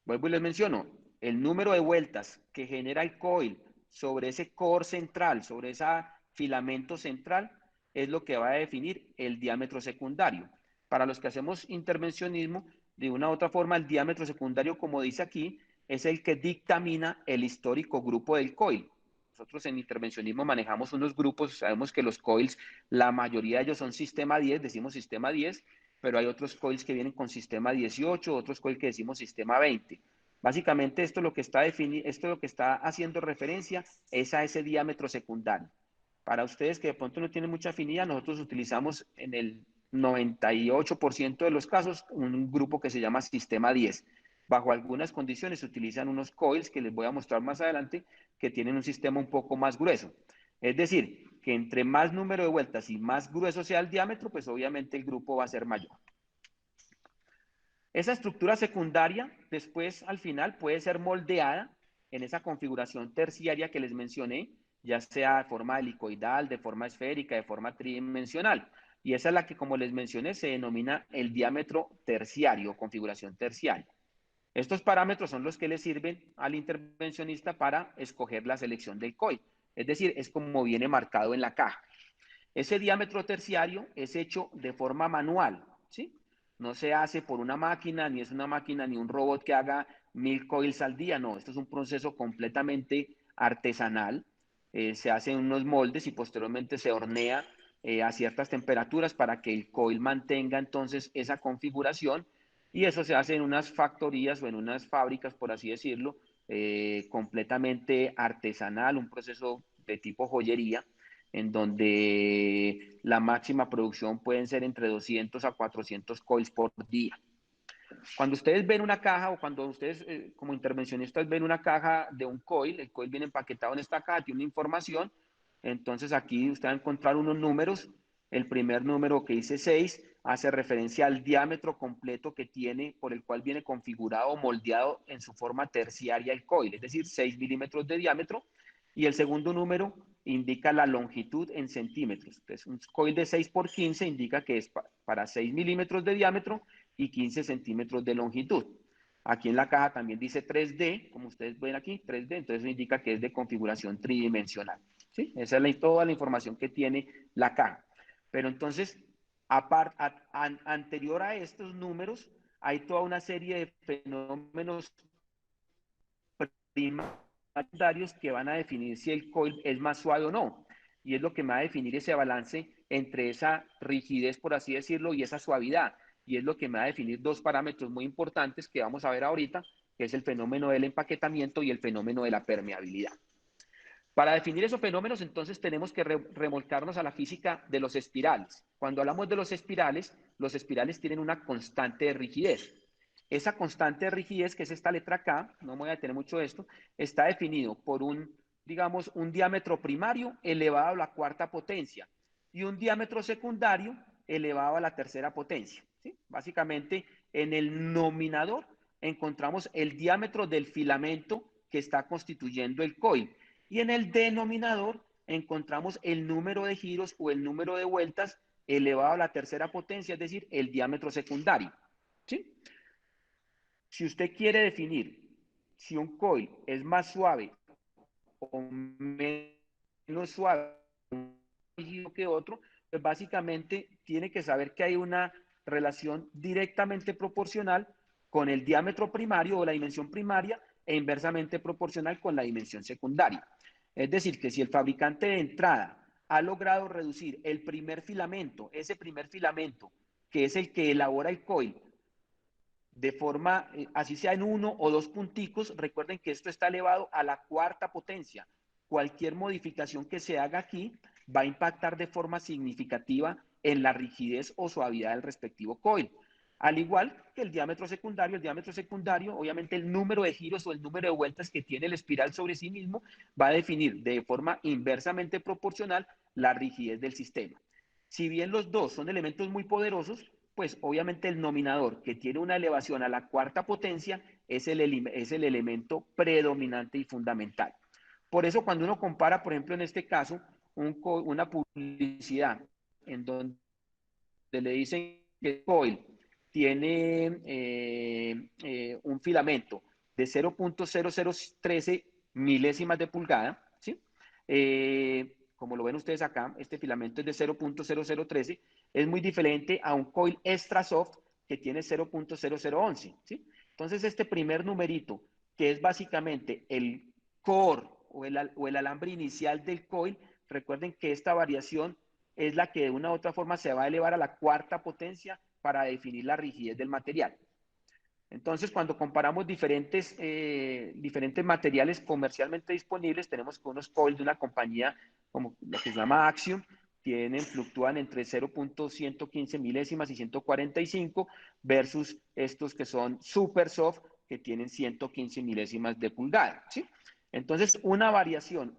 Speaker 2: Vuelvo y les menciono, el número de vueltas que genera el coil sobre ese core central, sobre ese filamento central, es lo que va a definir el diámetro secundario. Para los que hacemos intervencionismo, de una u otra forma, el diámetro secundario, como dice aquí, es el que dictamina el histórico grupo del coil. Nosotros en intervencionismo manejamos unos grupos, sabemos que los coils, la mayoría de ellos son sistema 10, decimos sistema 10, pero hay otros coils que vienen con sistema 18, otros coils que decimos sistema 20. Básicamente esto lo que está haciendo referencia es a ese diámetro secundario. Para ustedes que de pronto no tienen mucha afinidad, nosotros utilizamos en el 98% de los casos un grupo que se llama sistema 10. Bajo algunas condiciones se utilizan unos coils que les voy a mostrar más adelante que tienen un sistema un poco más grueso. Es decir, que entre más número de vueltas y más grueso sea el diámetro, pues obviamente el grupo va a ser mayor. Esa estructura secundaria después al final puede ser moldeada en esa configuración terciaria que les mencioné, ya sea de forma helicoidal, de forma esférica, de forma tridimensional. Y esa es la que, como les mencioné, se denomina el diámetro terciario, configuración terciaria. Estos parámetros son los que le sirven al intervencionista para escoger la selección del coil. Es decir, es como viene marcado en la caja. Ese diámetro terciario es hecho de forma manual, ¿sí? No se hace por una máquina, ni es una máquina, ni un robot que haga 1000 coils al día, no. Esto es un proceso completamente artesanal. Se hacen unos moldes y posteriormente se hornea a ciertas temperaturas para que el coil mantenga entonces esa configuración, y eso se hace en unas factorías o en unas fábricas, por así decirlo, completamente artesanal, un proceso de tipo joyería, en donde la máxima producción pueden ser entre 200 a 400 coils por día. Cuando ustedes ven una caja o cuando ustedes como intervencionistas ven una caja de un coil, el coil viene empaquetado en esta caja, tiene una información, entonces aquí usted va a encontrar unos números. El primer número que dice 6 hace referencia al diámetro completo que tiene, por el cual viene configurado o moldeado en su forma terciaria el coil, es decir, 6 milímetros de diámetro. Y el segundo número indica la longitud en centímetros. Entonces, un coil de 6 por 15 indica que es para 6 milímetros de diámetro y 15 centímetros de longitud. Aquí en la caja también dice 3D, como ustedes ven aquí, 3D, entonces eso indica que es de configuración tridimensional. ¿Sí? Esa es toda la información que tiene la caja. Pero entonces, anterior a estos números, hay toda una serie de fenómenos primarios que van a definir si el coil es más suave o no. Y es lo que me va a definir ese balance entre esa rigidez, por así decirlo, y esa suavidad. Y es lo que me va a definir dos parámetros muy importantes que vamos a ver ahorita, que es el fenómeno del empaquetamiento y el fenómeno de la permeabilidad. Para definir esos fenómenos, entonces, tenemos que remolcarnos a la física de los espirales. Cuando hablamos de los espirales tienen una constante de rigidez. Esa constante de rigidez, que es esta letra K, no me voy a detener mucho de esto, está definido por digamos, un diámetro primario elevado a la cuarta potencia y un diámetro secundario elevado a la tercera potencia. ¿Sí? Básicamente, en el nominador encontramos el diámetro del filamento que está constituyendo el coil. Y en el denominador encontramos el número de giros o el número de vueltas elevado a la tercera potencia, es decir, el diámetro secundario. ¿Sí? Si usted quiere definir si un coil es más suave o menos suave que otro, pues básicamente tiene que saber que hay una relación directamente proporcional con el diámetro primario o la dimensión primaria e inversamente proporcional con la dimensión secundaria. Es decir, que si el fabricante de entrada ha logrado reducir el primer filamento, ese primer filamento, que es el que elabora el coil, de forma, así sea en 1 o 2 punticos, recuerden que esto está elevado a la cuarta potencia. Cualquier modificación que se haga aquí va a impactar de forma significativa en la rigidez o suavidad del respectivo coil. Al igual que el diámetro secundario, obviamente el número de giros o el número de vueltas que tiene el espiral sobre sí mismo va a definir de forma inversamente proporcional la rigidez del sistema. Si bien los dos son elementos muy poderosos, pues obviamente el nominador, que tiene una elevación a la cuarta potencia, es el elemento predominante y fundamental. Por eso cuando uno compara, por ejemplo, en este caso, una publicidad en donde le dicen que el coil tiene un filamento de 0.0013 milésimas de pulgada, ¿sí? Como lo ven ustedes acá, este filamento es de 0.0013, es muy diferente a un coil extra soft que tiene 0.0011, ¿sí? Entonces, este primer numerito, que es básicamente el core o el alambre inicial del coil, recuerden que esta variación es la que de una u otra forma se va a elevar a la cuarta potencia para definir la rigidez del material. Entonces, cuando comparamos diferentes materiales comercialmente disponibles, tenemos que unos coils de una compañía como lo que se llama Axiom, fluctúan entre 0.115 milésimas y 145 versus estos que son super soft, que tienen 115 milésimas de pulgada, ¿sí? Entonces, una variación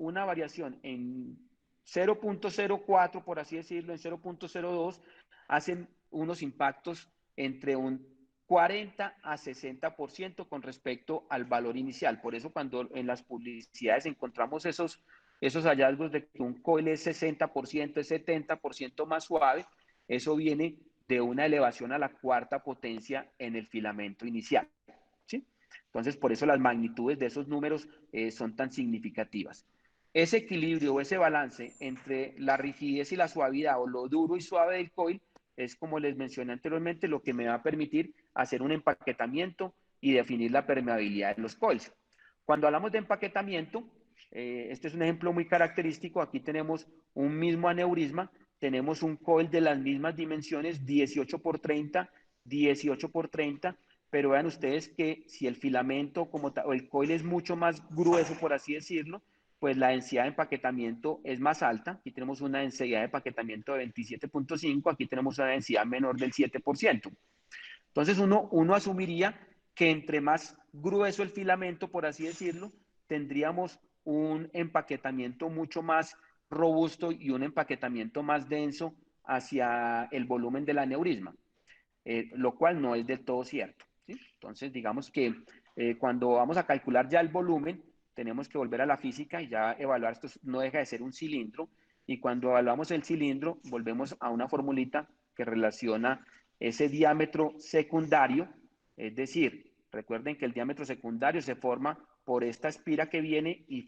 Speaker 2: en 0.04, por así decirlo, en 0.02, hacen unos impactos entre un 40 a 60% con respecto al valor inicial. Por eso cuando en las publicidades encontramos esos hallazgos de que un coil es 60%, es 70% más suave, eso viene de una elevación a la cuarta potencia en el filamento inicial, ¿sí? Entonces, por eso las magnitudes de esos números son tan significativas. Ese equilibrio o ese balance entre la rigidez y la suavidad o lo duro y suave del coil es, como les mencioné anteriormente, lo que me va a permitir hacer un empaquetamiento y definir la permeabilidad de los coils. Cuando hablamos de empaquetamiento, este es un ejemplo muy característico. Aquí tenemos un mismo aneurisma, tenemos un coil de las mismas dimensiones, 18 por 30, 18 por 30, pero vean ustedes que si el filamento o el coil es mucho más grueso, por así decirlo, pues la densidad de empaquetamiento es más alta. Aquí tenemos una densidad de empaquetamiento de 27.5, aquí tenemos una densidad menor del 7%. Entonces uno asumiría que entre más grueso el filamento, por así decirlo, tendríamos un empaquetamiento mucho más robusto y un empaquetamiento más denso hacia el volumen del aneurisma, lo cual no es del todo cierto, ¿sí? Entonces, digamos que cuando vamos a calcular ya el volumen, tenemos que volver a la física y ya evaluar esto no deja de ser un cilindro, y cuando evaluamos el cilindro volvemos a una formulita que relaciona ese diámetro secundario, es decir, recuerden que el diámetro secundario se forma por esta espira que viene y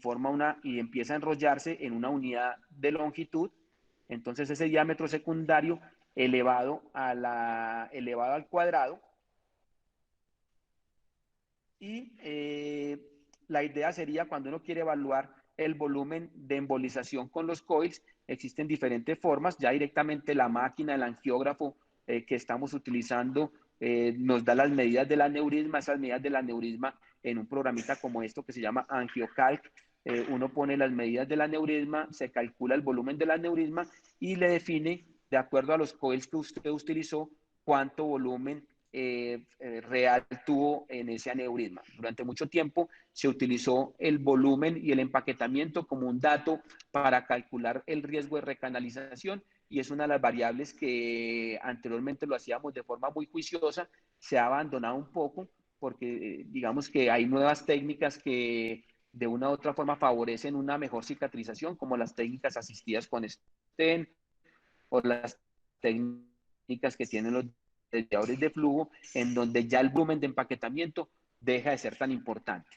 Speaker 2: y empieza a enrollarse en una unidad de longitud. Entonces ese diámetro secundario elevado al cuadrado, y la idea sería, cuando uno quiere evaluar el volumen de embolización con los coils, existen diferentes formas. Ya directamente la máquina, el angiógrafo que estamos utilizando, nos da las medidas del aneurisma. Esas medidas del aneurisma en un programita como esto que se llama AngioCalc, uno pone las medidas del aneurisma, se calcula el volumen del aneurisma y le define, de acuerdo a los coils que usted utilizó, cuánto volumen real tuvo en ese aneurisma. Durante mucho tiempo se utilizó el volumen y el empaquetamiento como un dato para calcular el riesgo de recanalización, y es una de las variables que anteriormente lo hacíamos de forma muy juiciosa. Se ha abandonado un poco porque digamos que hay nuevas técnicas que de una u otra forma favorecen una mejor cicatrización, como las técnicas asistidas con stent o las técnicas que tienen los desviadores de flujo, en donde ya el volumen de empaquetamiento deja de ser tan importante.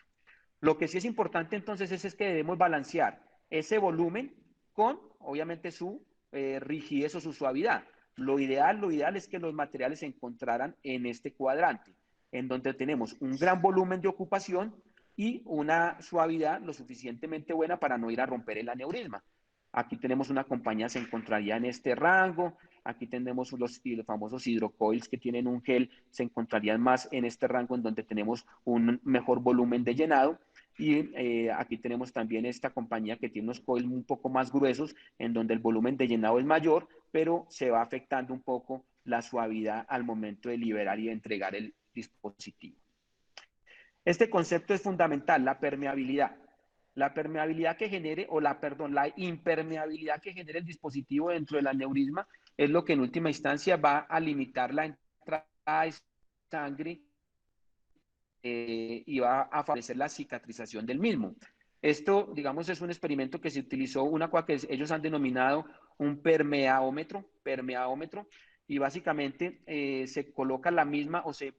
Speaker 2: Lo que sí es importante entonces es que debemos balancear ese volumen con, obviamente, su rigidez o su suavidad. Lo ideal es que los materiales se encontraran en este cuadrante, en donde tenemos un gran volumen de ocupación y una suavidad lo suficientemente buena para no ir a romper el aneurisma. Aquí tenemos una compañía que se encontraría en este rango. Aquí tenemos los famosos hidrocoils que tienen un gel, se encontrarían más en este rango, en donde tenemos un mejor volumen de llenado. Y aquí tenemos también esta compañía que tiene unos coils un poco más gruesos, en donde el volumen de llenado es mayor, pero se va afectando un poco la suavidad al momento de liberar y de entregar el dispositivo. Este concepto es fundamental, la permeabilidad. La permeabilidad que genere, la impermeabilidad que genere el dispositivo dentro del aneurisma es lo que en última instancia va a limitar la entrada de sangre y va a favorecer la cicatrización del mismo. Esto, digamos, es un experimento que se utilizó, una cosa que ellos han denominado un permeómetro, y básicamente se coloca la misma o se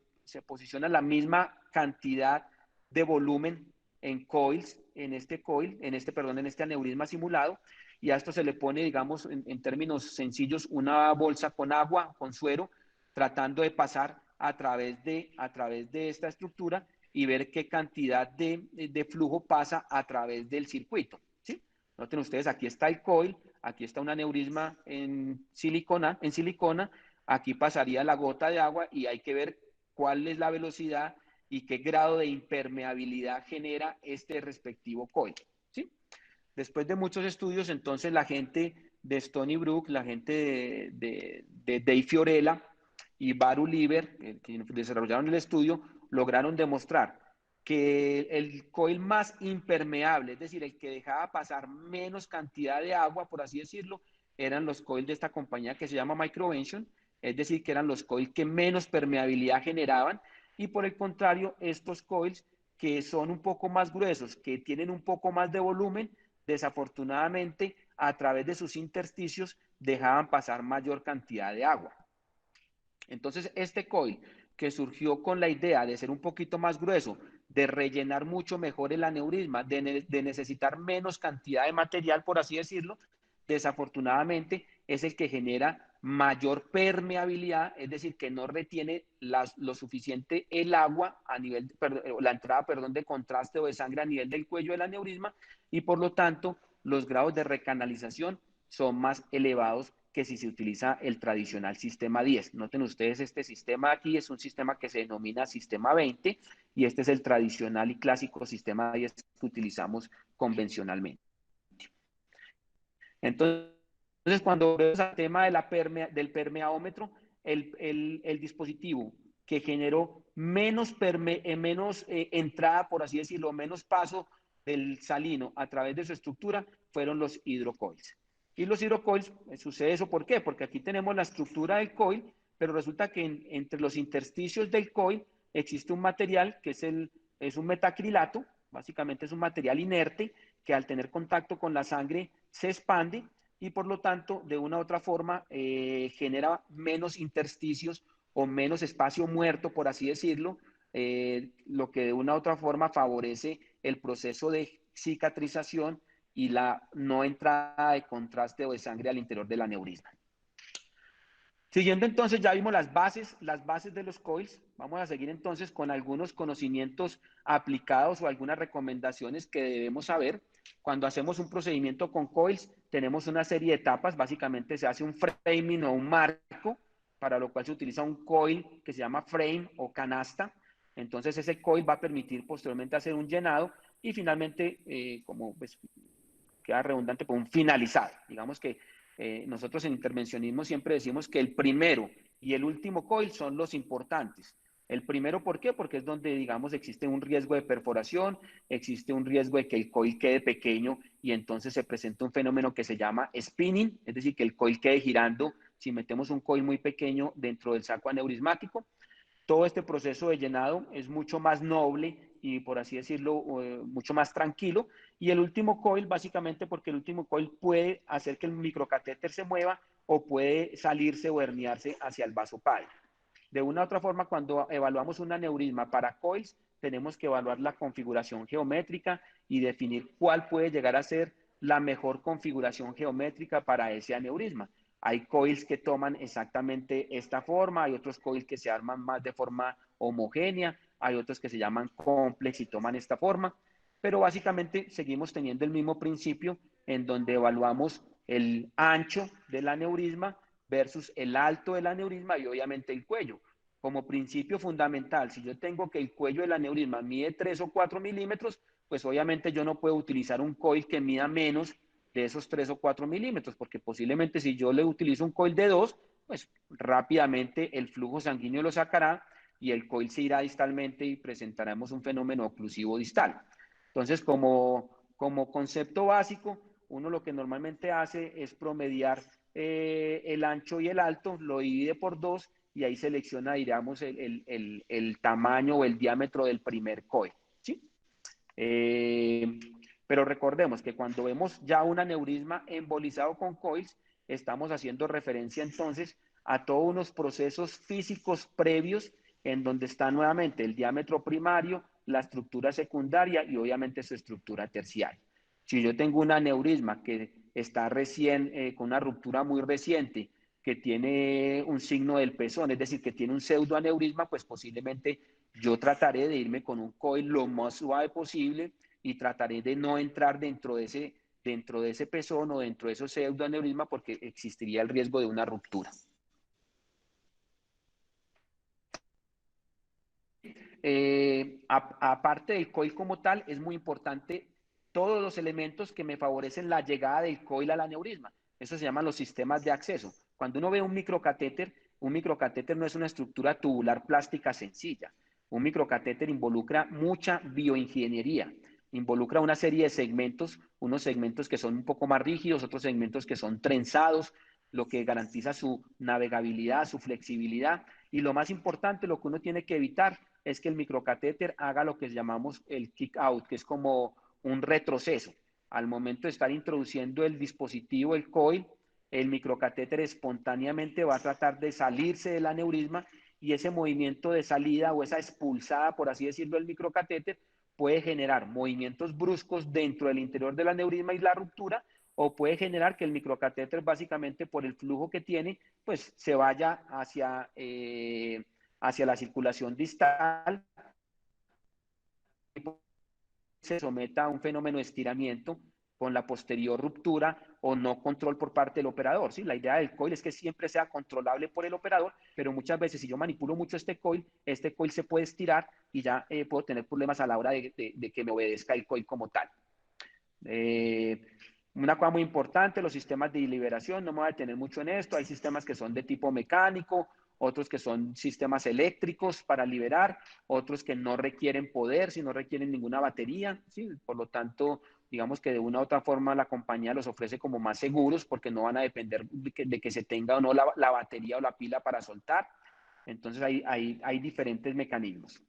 Speaker 2: posiciona la misma cantidad de volumen en coils, en este aneurisma simulado, y a esto se le pone, digamos, en términos sencillos, una bolsa con agua, con suero, tratando de pasar a través de esta estructura y ver qué cantidad de flujo pasa a través del circuito, ¿sí? Noten ustedes, aquí está el coil, aquí está un aneurisma en silicona, aquí pasaría la gota de agua y hay que ver cuál es la velocidad y qué grado de impermeabilidad genera este respectivo coil, ¿sí? Después de muchos estudios, entonces la gente de Stony Brook, la gente de Dave Fiorella y Baru Liber, que desarrollaron el estudio, lograron demostrar que el coil más impermeable, es decir, el que dejaba pasar menos cantidad de agua, por así decirlo, eran los coils de esta compañía que se llama Microvention, es decir, que eran los coils que menos permeabilidad generaban, y por el contrario, estos coils que son un poco más gruesos, que tienen un poco más de volumen, desafortunadamente, a través de sus intersticios, dejaban pasar mayor cantidad de agua. Entonces, este coil, que surgió con la idea de ser un poquito más grueso, de rellenar mucho mejor el aneurisma, de necesitar menos cantidad de material, por así decirlo, desafortunadamente es el que genera mayor permeabilidad, es decir, que no retiene lo suficiente el agua a nivel, la entrada, de contraste o de sangre a nivel del cuello del aneurisma, y por lo tanto los grados de recanalización son más elevados que si se utiliza el tradicional sistema 10. Noten ustedes, este sistema aquí es un sistema que se denomina sistema 20 y este es el tradicional y clásico sistema 10 que utilizamos convencionalmente. Entonces, cuando vemos el tema del permeómetro, el dispositivo que generó menos entrada, por así decirlo, menos paso del salino a través de su estructura, fueron los hidrocoils. Y los hidrocoils, sucede eso, ¿por qué? Porque aquí tenemos la estructura del coil, pero resulta que entre los intersticios del coil existe un material que es un metacrilato, Básicamente es un material inerte que al tener contacto con la sangre se expande y por lo tanto de una u otra forma genera menos intersticios o menos espacio muerto, por así decirlo, lo que de una u otra forma favorece el proceso de cicatrización y la no entrada de contraste o de sangre al interior del aneurisma. Siguiendo entonces, ya vimos las bases de los coils. Vamos a seguir entonces con algunos conocimientos aplicados o algunas recomendaciones que debemos saber. Cuando hacemos un procedimiento con coils, tenemos una serie de etapas. Básicamente se hace un framing o un marco, para lo cual se utiliza un coil que se llama frame o canasta. Entonces ese coil va a permitir posteriormente hacer un llenado y finalmente, como pues, queda redundante, con un finalizado. Digamos que nosotros en intervencionismo siempre decimos que el primero y el último coil son los importantes. El primero, ¿por qué? Porque es donde, digamos, existe un riesgo de perforación, existe un riesgo de que el coil quede pequeño y entonces se presenta un fenómeno que se llama spinning, es decir, que el coil quede girando si metemos un coil muy pequeño dentro del saco aneurismático. Todo este proceso de llenado es mucho más noble y, por así decirlo, mucho más tranquilo. Y el último coil, básicamente porque el último coil puede hacer que el microcatéter se mueva o puede salirse o herniarse hacia el vaso padre. De una u otra forma, cuando evaluamos un aneurisma para coils, tenemos que evaluar la configuración geométrica y definir cuál puede llegar a ser la mejor configuración geométrica para ese aneurisma. Hay coils que toman exactamente esta forma, hay otros coils que se arman más de forma homogénea, hay otros que se llaman complex y toman esta forma, pero básicamente seguimos teniendo el mismo principio en donde evaluamos el ancho del aneurisma versus el alto del aneurisma y obviamente el cuello. Como principio fundamental, si yo tengo que el cuello del aneurisma mide 3 o 4 milímetros, pues obviamente yo no puedo utilizar un coil que mida menos de esos 3 o 4 milímetros, porque posiblemente si yo le utilizo un coil de 2, pues rápidamente el flujo sanguíneo lo sacará y el coil se irá distalmente y presentaremos un fenómeno oclusivo distal. Entonces, como concepto básico, uno lo que normalmente hace es promediar el ancho y el alto, lo divide por 2 y ahí selecciona, digamos, el tamaño o el diámetro del primer coil, ¿sí? Pero recordemos que cuando vemos ya un aneurisma embolizado con coils, estamos haciendo referencia entonces a todos unos procesos físicos previos en donde está nuevamente el diámetro primario, la estructura secundaria y obviamente su estructura terciaria. Si yo tengo un aneurisma que está recién, con una ruptura muy reciente, que tiene un signo del pezón, es decir, que tiene un pseudoaneurisma, pues posiblemente yo trataré de irme con un coil lo más suave posible y trataré de no entrar dentro de ese pezón o dentro de esos pseudoaneurisma porque existiría el riesgo de una ruptura. Aparte del coil como tal, es muy importante todos los elementos que me favorecen la llegada del coil al aneurisma. Eso se llaman los sistemas de acceso. Cuando uno ve un microcatéter no es una estructura tubular plástica sencilla. Un microcatéter involucra mucha bioingeniería, involucra una serie de segmentos, unos segmentos que son un poco más rígidos, otros segmentos que son trenzados, lo que garantiza su navegabilidad, su flexibilidad. Y lo más importante, lo que uno tiene que evitar es que el microcatéter haga lo que llamamos el kick out, que es como un retroceso. Al momento de estar introduciendo el dispositivo, el coil, el microcatéter espontáneamente va a tratar de salirse del aneurisma y ese movimiento de salida o esa expulsada, por así decirlo, del microcatéter puede generar movimientos bruscos dentro del interior del aneurisma y la ruptura, o puede generar que el microcatéter básicamente por el flujo que tiene, pues se vaya hacia la circulación distal, se someta a un fenómeno de estiramiento con la posterior ruptura o no control por parte del operador. ¿Sí? La idea del coil es que siempre sea controlable por el operador, pero muchas veces si yo manipulo mucho este coil se puede estirar y ya puedo tener problemas a la hora de que me obedezca el coil como tal. Una cosa muy importante, los sistemas de liberación, no me voy a detener mucho en esto, hay sistemas que son de tipo mecánico, otros que son sistemas eléctricos para liberar, otros que no requieren poder, si no requieren ninguna batería, ¿sí? Por lo tanto, digamos que de una u otra forma la compañía los ofrece como más seguros porque no van a depender de que se tenga o no la batería o la pila para soltar. Entonces hay diferentes mecanismos.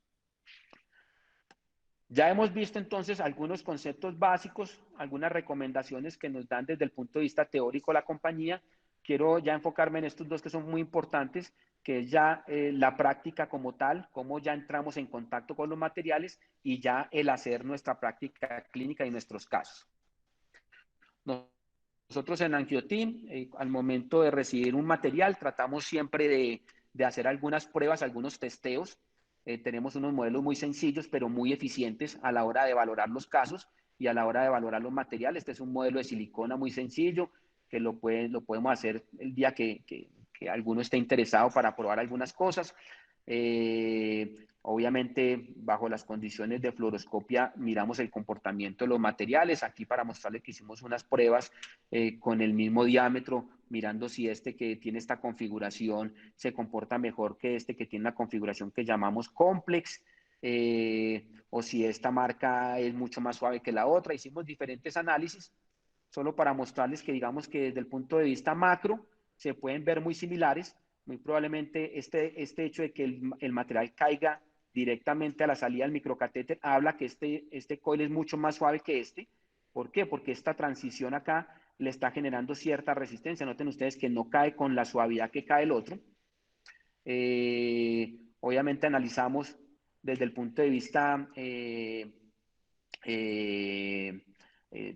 Speaker 2: Ya hemos visto entonces algunos conceptos básicos, algunas recomendaciones que nos dan desde el punto de vista teórico la compañía. Quiero ya enfocarme en estos dos que son muy importantes, que es ya la práctica como tal, cómo ya entramos en contacto con los materiales y ya el hacer nuestra práctica clínica y nuestros casos. Nosotros en Angioteam, al momento de recibir un material, tratamos siempre de hacer algunas pruebas, algunos testeos. Tenemos unos modelos muy sencillos, pero muy eficientes a la hora de valorar los casos y a la hora de valorar los materiales. Este es un modelo de silicona muy sencillo, que lo podemos hacer el día que alguno esté interesado para probar algunas cosas. Obviamente, bajo las condiciones de fluoroscopia, miramos el comportamiento de los materiales. Aquí para mostrarles que hicimos unas pruebas con el mismo diámetro, mirando si este que tiene esta configuración se comporta mejor que este que tiene una configuración que llamamos complex, o si esta marca es mucho más suave que la otra. Hicimos diferentes análisis, solo para mostrarles que digamos que desde el punto de vista macro se pueden ver muy similares. Muy probablemente este hecho de que el material caiga directamente a la salida del microcatéter habla que este coil es mucho más suave que este. ¿Por qué? Porque esta transición acá le está generando cierta resistencia. Noten ustedes que no cae con la suavidad que cae el otro. Obviamente analizamos desde el punto de vista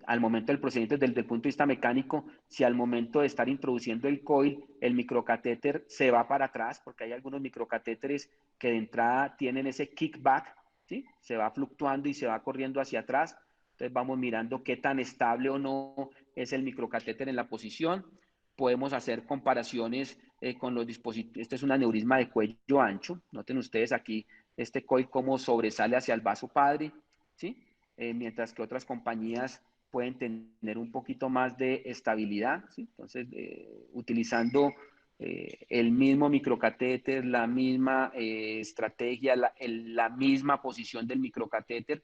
Speaker 2: al momento del procedimiento, desde el punto de vista mecánico, si al momento de estar introduciendo el coil, el microcatéter se va para atrás, porque hay algunos microcatéteres que de entrada tienen ese kickback, ¿sí? Se va fluctuando y se va corriendo hacia atrás. Entonces vamos mirando qué tan estable o no es el microcatéter en la posición. Podemos hacer comparaciones con los dispositivos. Este es un aneurisma de cuello ancho. Noten ustedes aquí este coil cómo sobresale hacia el vaso padre, ¿sí? Mientras que otras compañías pueden tener un poquito más de estabilidad, ¿sí? Entonces, utilizando el mismo microcatéter, la misma estrategia, la misma posición del microcatéter,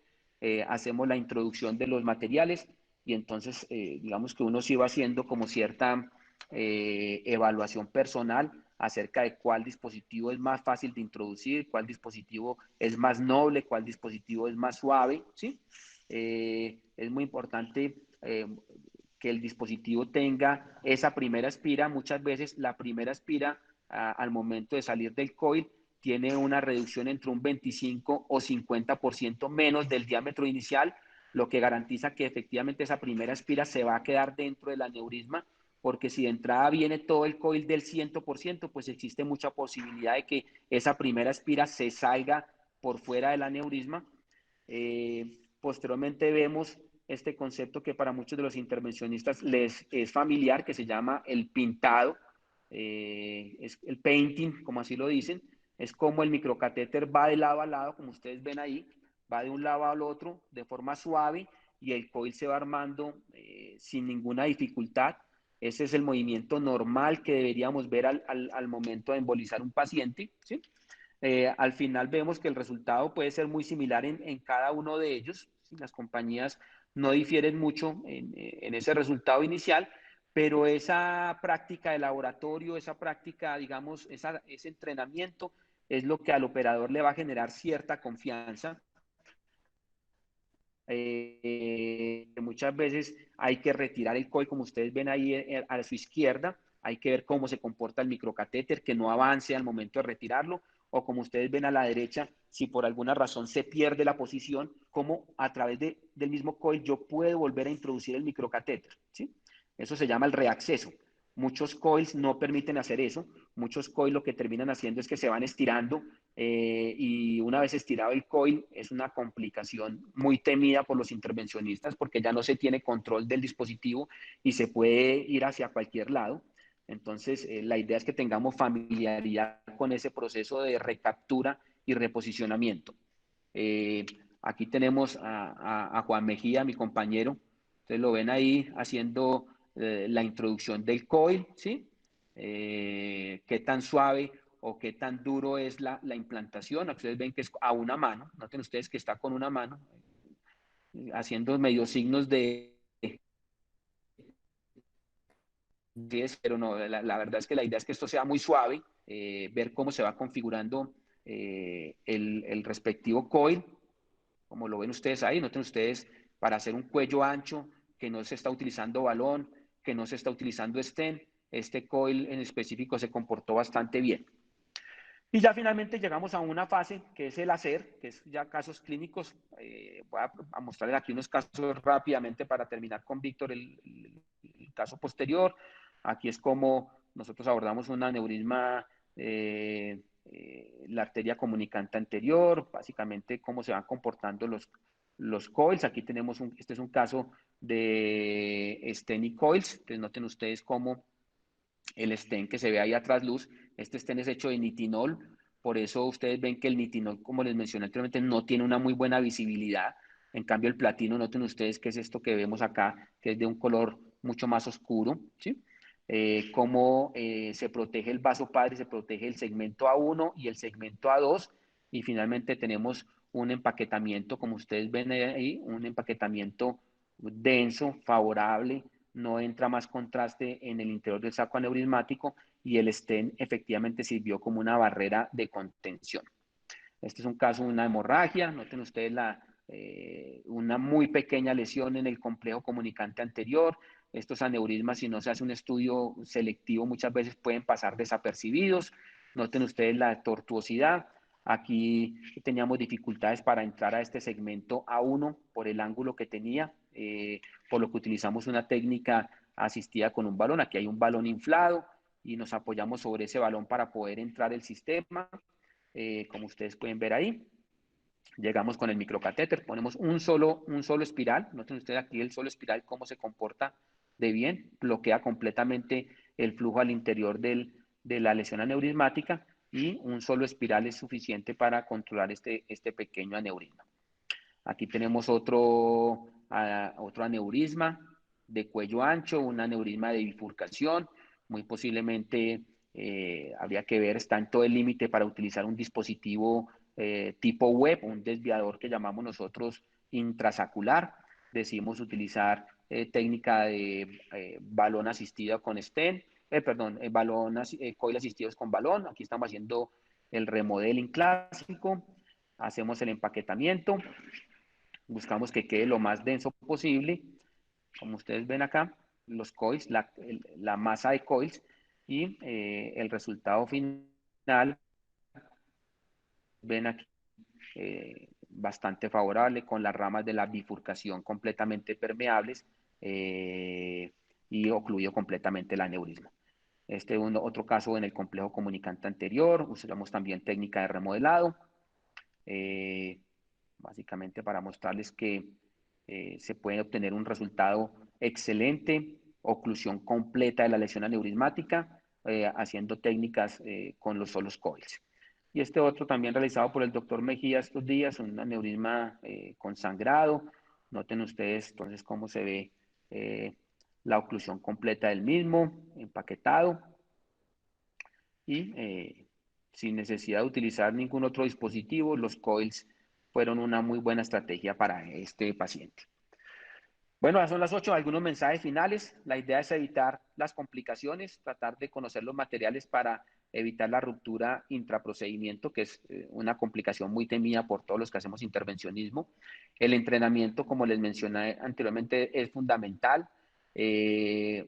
Speaker 2: hacemos la introducción de los materiales y entonces, digamos que uno sí va haciendo como cierta evaluación personal acerca de cuál dispositivo es más fácil de introducir, cuál dispositivo es más noble, cuál dispositivo es más suave, ¿sí? Es muy importante que el dispositivo tenga esa primera espira. Muchas veces la primera espira al momento de salir del coil tiene una reducción entre un 25 o 50% menos del diámetro inicial, lo que garantiza que efectivamente esa primera espira se va a quedar dentro del aneurisma, porque si de entrada viene todo el coil del 100%, pues existe mucha posibilidad de que esa primera espira se salga por fuera del aneurisma. Posteriormente vemos este concepto que para muchos de los intervencionistas les es familiar, que se llama el pintado, es el painting, como así lo dicen. Es como el microcatéter va de lado a lado, como ustedes ven ahí, va de un lado al otro de forma suave y el coil se va armando sin ninguna dificultad. Ese es el movimiento normal que deberíamos ver al momento de embolizar un paciente, ¿sí? Al final vemos que el resultado puede ser muy similar en cada uno de ellos, ¿sí? Las compañías no difieren mucho en ese resultado inicial, pero esa práctica de laboratorio, esa práctica, digamos, ese entrenamiento es lo que al operador le va a generar cierta confianza. Muchas veces hay que retirar el coil, como ustedes ven ahí a su izquierda, hay que ver cómo se comporta el microcatéter, que no avance al momento de retirarlo, o como ustedes ven a la derecha, si por alguna razón se pierde la posición, cómo a través del mismo coil yo puedo volver a introducir el microcatéter, ¿sí? Eso se llama el reacceso. Muchos coils no permiten hacer eso. Muchos coils lo que terminan haciendo es que se van estirando y una vez estirado el coil es una complicación muy temida por los intervencionistas porque ya no se tiene control del dispositivo y se puede ir hacia cualquier lado. Entonces, la idea es que tengamos familiaridad con ese proceso de recaptura y reposicionamiento. Aquí tenemos a Juan Mejía, mi compañero. Ustedes lo ven ahí haciendo la introducción del coil, ¿sí? Qué tan suave o qué tan duro es la implantación. Ustedes ven que es a una mano. Noten ustedes que está con una mano, haciendo medio signos de... Pero no, la verdad es que la idea es que esto sea muy suave, ver cómo se va configurando el respectivo coil. como lo ven ustedes ahí, noten ustedes, para hacer un cuello ancho, que no se está utilizando balón, que no se está utilizando stent, este coil en específico se comportó bastante bien. Y ya finalmente llegamos a una fase que es el hacer, que es ya casos clínicos. Voy a mostrarles aquí unos casos rápidamente para terminar con Víctor el caso posterior. Aquí es como nosotros abordamos un aneurisma, la arteria comunicante anterior, básicamente cómo se van comportando los coils. Aquí tenemos este es un caso de stent y coils. Entonces noten ustedes cómo el stent que se ve ahí atrás luz, este stent es hecho de nitinol, por eso ustedes ven que el nitinol, como les mencioné anteriormente, no tiene una muy buena visibilidad. En cambio, el platino, noten ustedes que es esto que vemos acá, que es de un color mucho más oscuro, ¿sí? Cómo se protege el vaso padre, se protege el segmento A1 y el segmento A2, y finalmente tenemos un empaquetamiento, como ustedes ven ahí, un empaquetamiento denso, favorable, no entra más contraste en el interior del saco aneurismático y el stent efectivamente sirvió como una barrera de contención. Este es un caso de una hemorragia, noten ustedes una muy pequeña lesión en el complejo comunicante anterior. Estos aneurismas, si no se hace un estudio selectivo, muchas veces pueden pasar desapercibidos. Noten ustedes la tortuosidad. Aquí teníamos dificultades para entrar a este segmento A1 por el ángulo que tenía, por lo que utilizamos una técnica asistida con un balón. Aquí hay un balón inflado y nos apoyamos sobre ese balón para poder entrar el sistema. Como ustedes pueden ver ahí, llegamos con el microcatéter, ponemos un solo espiral. Noten ustedes aquí el solo espiral cómo se comporta de bien, bloquea completamente el flujo al interior de la lesión aneurismática, y un solo espiral es suficiente para controlar este pequeño aneurisma. Aquí tenemos otro aneurisma de cuello ancho, un aneurisma de bifurcación. Muy posiblemente habría que ver, está en todo el límite para utilizar un dispositivo tipo web, un desviador que llamamos nosotros intrasacular. Decidimos utilizar técnica de balón asistido con stent, coil asistidos con balón. Aquí estamos haciendo el remodeling clásico, hacemos el empaquetamiento, buscamos que quede lo más denso posible, como ustedes ven acá, los coils, la masa de coils, y el resultado final, ven aquí, bastante favorable, con las ramas de la bifurcación completamente permeables, y ocluido completamente el aneurisma. Otro caso en el complejo comunicante anterior, usamos también técnica de remodelado, básicamente para mostrarles que se puede obtener un resultado excelente, oclusión completa de la lesión aneurismática, haciendo técnicas con los solos coils. Y este otro también realizado por el doctor Mejía estos días, un aneurisma con sangrado. Noten ustedes entonces cómo se ve la oclusión completa del mismo, empaquetado, y sin necesidad de utilizar ningún otro dispositivo, los coils fueron una muy buena estrategia para este paciente. Bueno, ya son las 8, algunos mensajes finales. La idea es evitar las complicaciones, tratar de conocer los materiales para evitar la ruptura intraprocedimiento, que es una complicación muy temida por todos los que hacemos intervencionismo. El entrenamiento, como les mencioné anteriormente, es fundamental.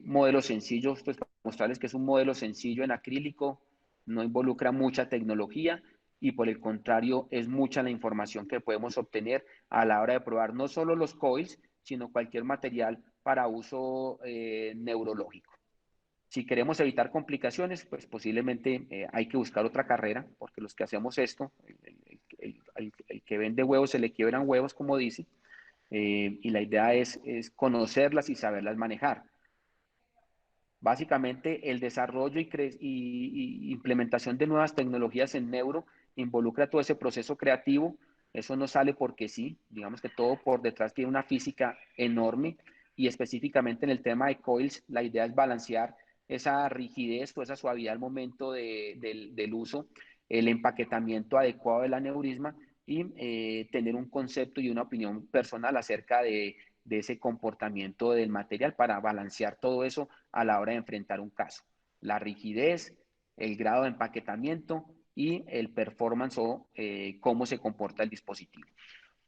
Speaker 2: Modelo sencillo, pues para mostrarles que es un modelo sencillo en acrílico, no involucra mucha tecnología, y por el contrario es mucha la información que podemos obtener a la hora de probar no solo los coils, sino cualquier material para uso neurológico. Si queremos evitar complicaciones, pues posiblemente hay que buscar otra carrera, porque los que hacemos esto, el que vende huevos se le quiebran huevos, como dice, y la idea es conocerlas y saberlas manejar. Básicamente, el desarrollo y implementación de nuevas tecnologías en neuro involucra todo ese proceso creativo. Eso no sale porque sí, digamos que todo por detrás tiene una física enorme, y específicamente en el tema de coils, la idea es balancear esa rigidez o esa suavidad al momento del uso, el empaquetamiento adecuado del aneurisma, y tener un concepto y una opinión personal acerca de ese comportamiento del material para balancear todo eso a la hora de enfrentar un caso. La rigidez, el grado de empaquetamiento y el performance o cómo se comporta el dispositivo.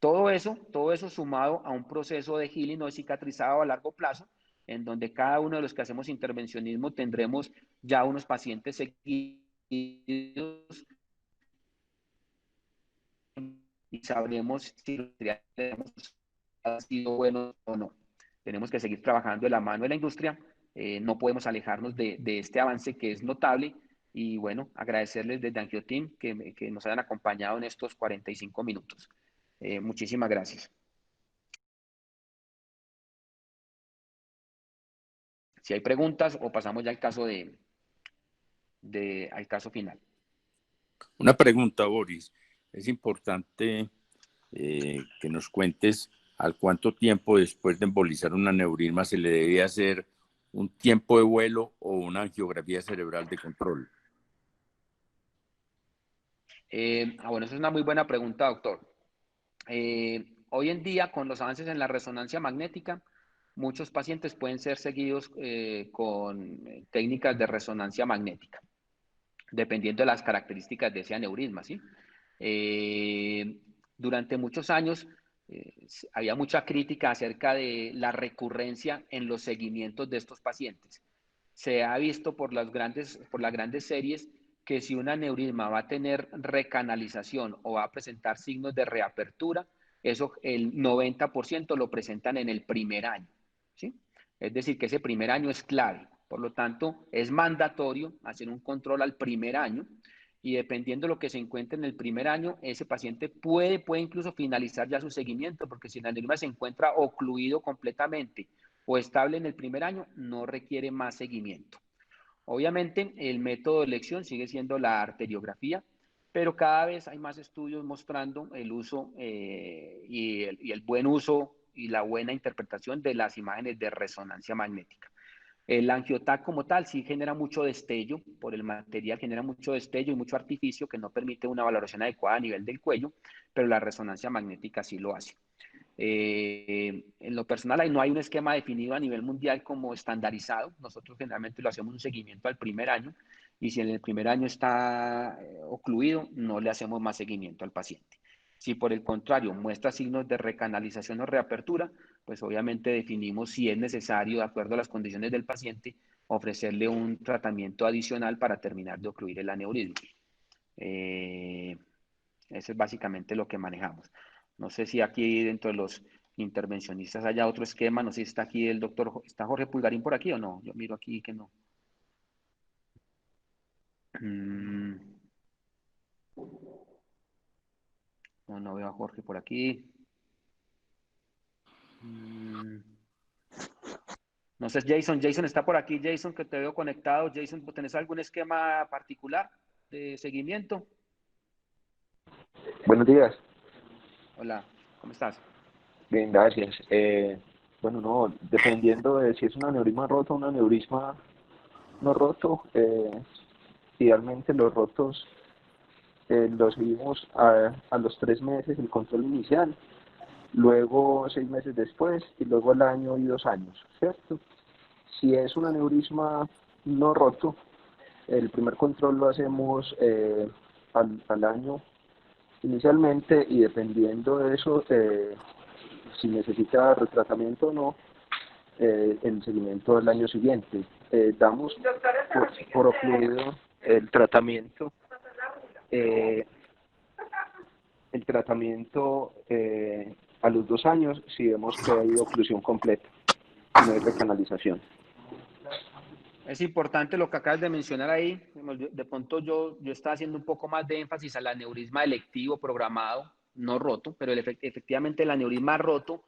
Speaker 2: Todo eso sumado a un proceso de healing no cicatrizado a largo plazo, en donde cada uno de los que hacemos intervencionismo tendremos ya unos pacientes seguidos y sabremos si los materiales han sido buenos o no. Tenemos que seguir trabajando de la mano de la industria, no podemos alejarnos de este avance que es notable y bueno, agradecerles desde Angioteam que nos hayan acompañado en estos 45 minutos. Muchísimas gracias. Si hay preguntas o pasamos ya al caso al caso final.
Speaker 3: Una pregunta, Boris. Es importante que nos cuentes al cuánto tiempo después de embolizar un aneurisma se le debe hacer un tiempo de vuelo o una angiografía cerebral de control.
Speaker 2: Bueno, esa es una muy buena pregunta, doctor. Hoy en día, con los avances en la resonancia magnética, muchos pacientes pueden ser seguidos con técnicas de resonancia magnética, dependiendo de las características de ese aneurisma, ¿sí? Durante muchos años había mucha crítica acerca de la recurrencia en los seguimientos de estos pacientes. Se ha visto por las grandes series que si un aneurisma va a tener recanalización o va a presentar signos de reapertura, eso el 90% lo presentan en el primer año, ¿sí? Es decir, que ese primer año es clave. Por lo tanto, es mandatorio hacer un control al primer año y dependiendo de lo que se encuentre en el primer año, ese paciente puede incluso finalizar ya su seguimiento, porque si el aneurisma se encuentra ocluido completamente o estable en el primer año, no requiere más seguimiento. Obviamente, el método de elección sigue siendo la arteriografía, pero cada vez hay más estudios mostrando el uso y el buen uso y la buena interpretación de las imágenes de resonancia magnética. El angiotac como tal sí genera mucho destello, por el material genera mucho destello y mucho artificio que no permite una valoración adecuada a nivel del cuello, pero la resonancia magnética sí lo hace. En lo personal no hay un esquema definido a nivel mundial como estandarizado. Nosotros generalmente lo hacemos un seguimiento al primer año y si en el primer año está ocluido, no le hacemos más seguimiento al paciente. Si por el contrario muestra signos de recanalización o reapertura, pues obviamente definimos si es necesario, de acuerdo a las condiciones del paciente, ofrecerle un tratamiento adicional para terminar de ocluir el aneurisma. Eso es básicamente lo que manejamos. No sé si aquí dentro de los intervencionistas haya otro esquema, no sé si está aquí el doctor, ¿está Jorge Pulgarín por aquí o no? Yo miro aquí que no. No veo a Jorge por aquí. No sé, Jason está por aquí, Jason, que te veo conectado. Jason, ¿tenés algún esquema particular de seguimiento?
Speaker 7: Buenos días.
Speaker 2: Hola, ¿cómo estás?
Speaker 7: Bien, gracias. Bueno, no, dependiendo de si es un aneurisma roto o un aneurisma no roto, idealmente los rotos los seguimos a los 3 meses el control inicial, luego 6 meses después y luego al año y 2 años, ¿cierto? Si es un aneurisma no roto, el primer control lo hacemos al año inicialmente y dependiendo de eso, si necesita retratamiento o no, el seguimiento del año siguiente. Damos por ocluido el tratamiento a los 2 años si vemos que hay oclusión completa, no hay recanalización.
Speaker 2: Es importante lo que acabas de mencionar ahí. De pronto yo estaba haciendo un poco más de énfasis al aneurisma electivo programado, no roto, pero efectivamente el aneurisma roto,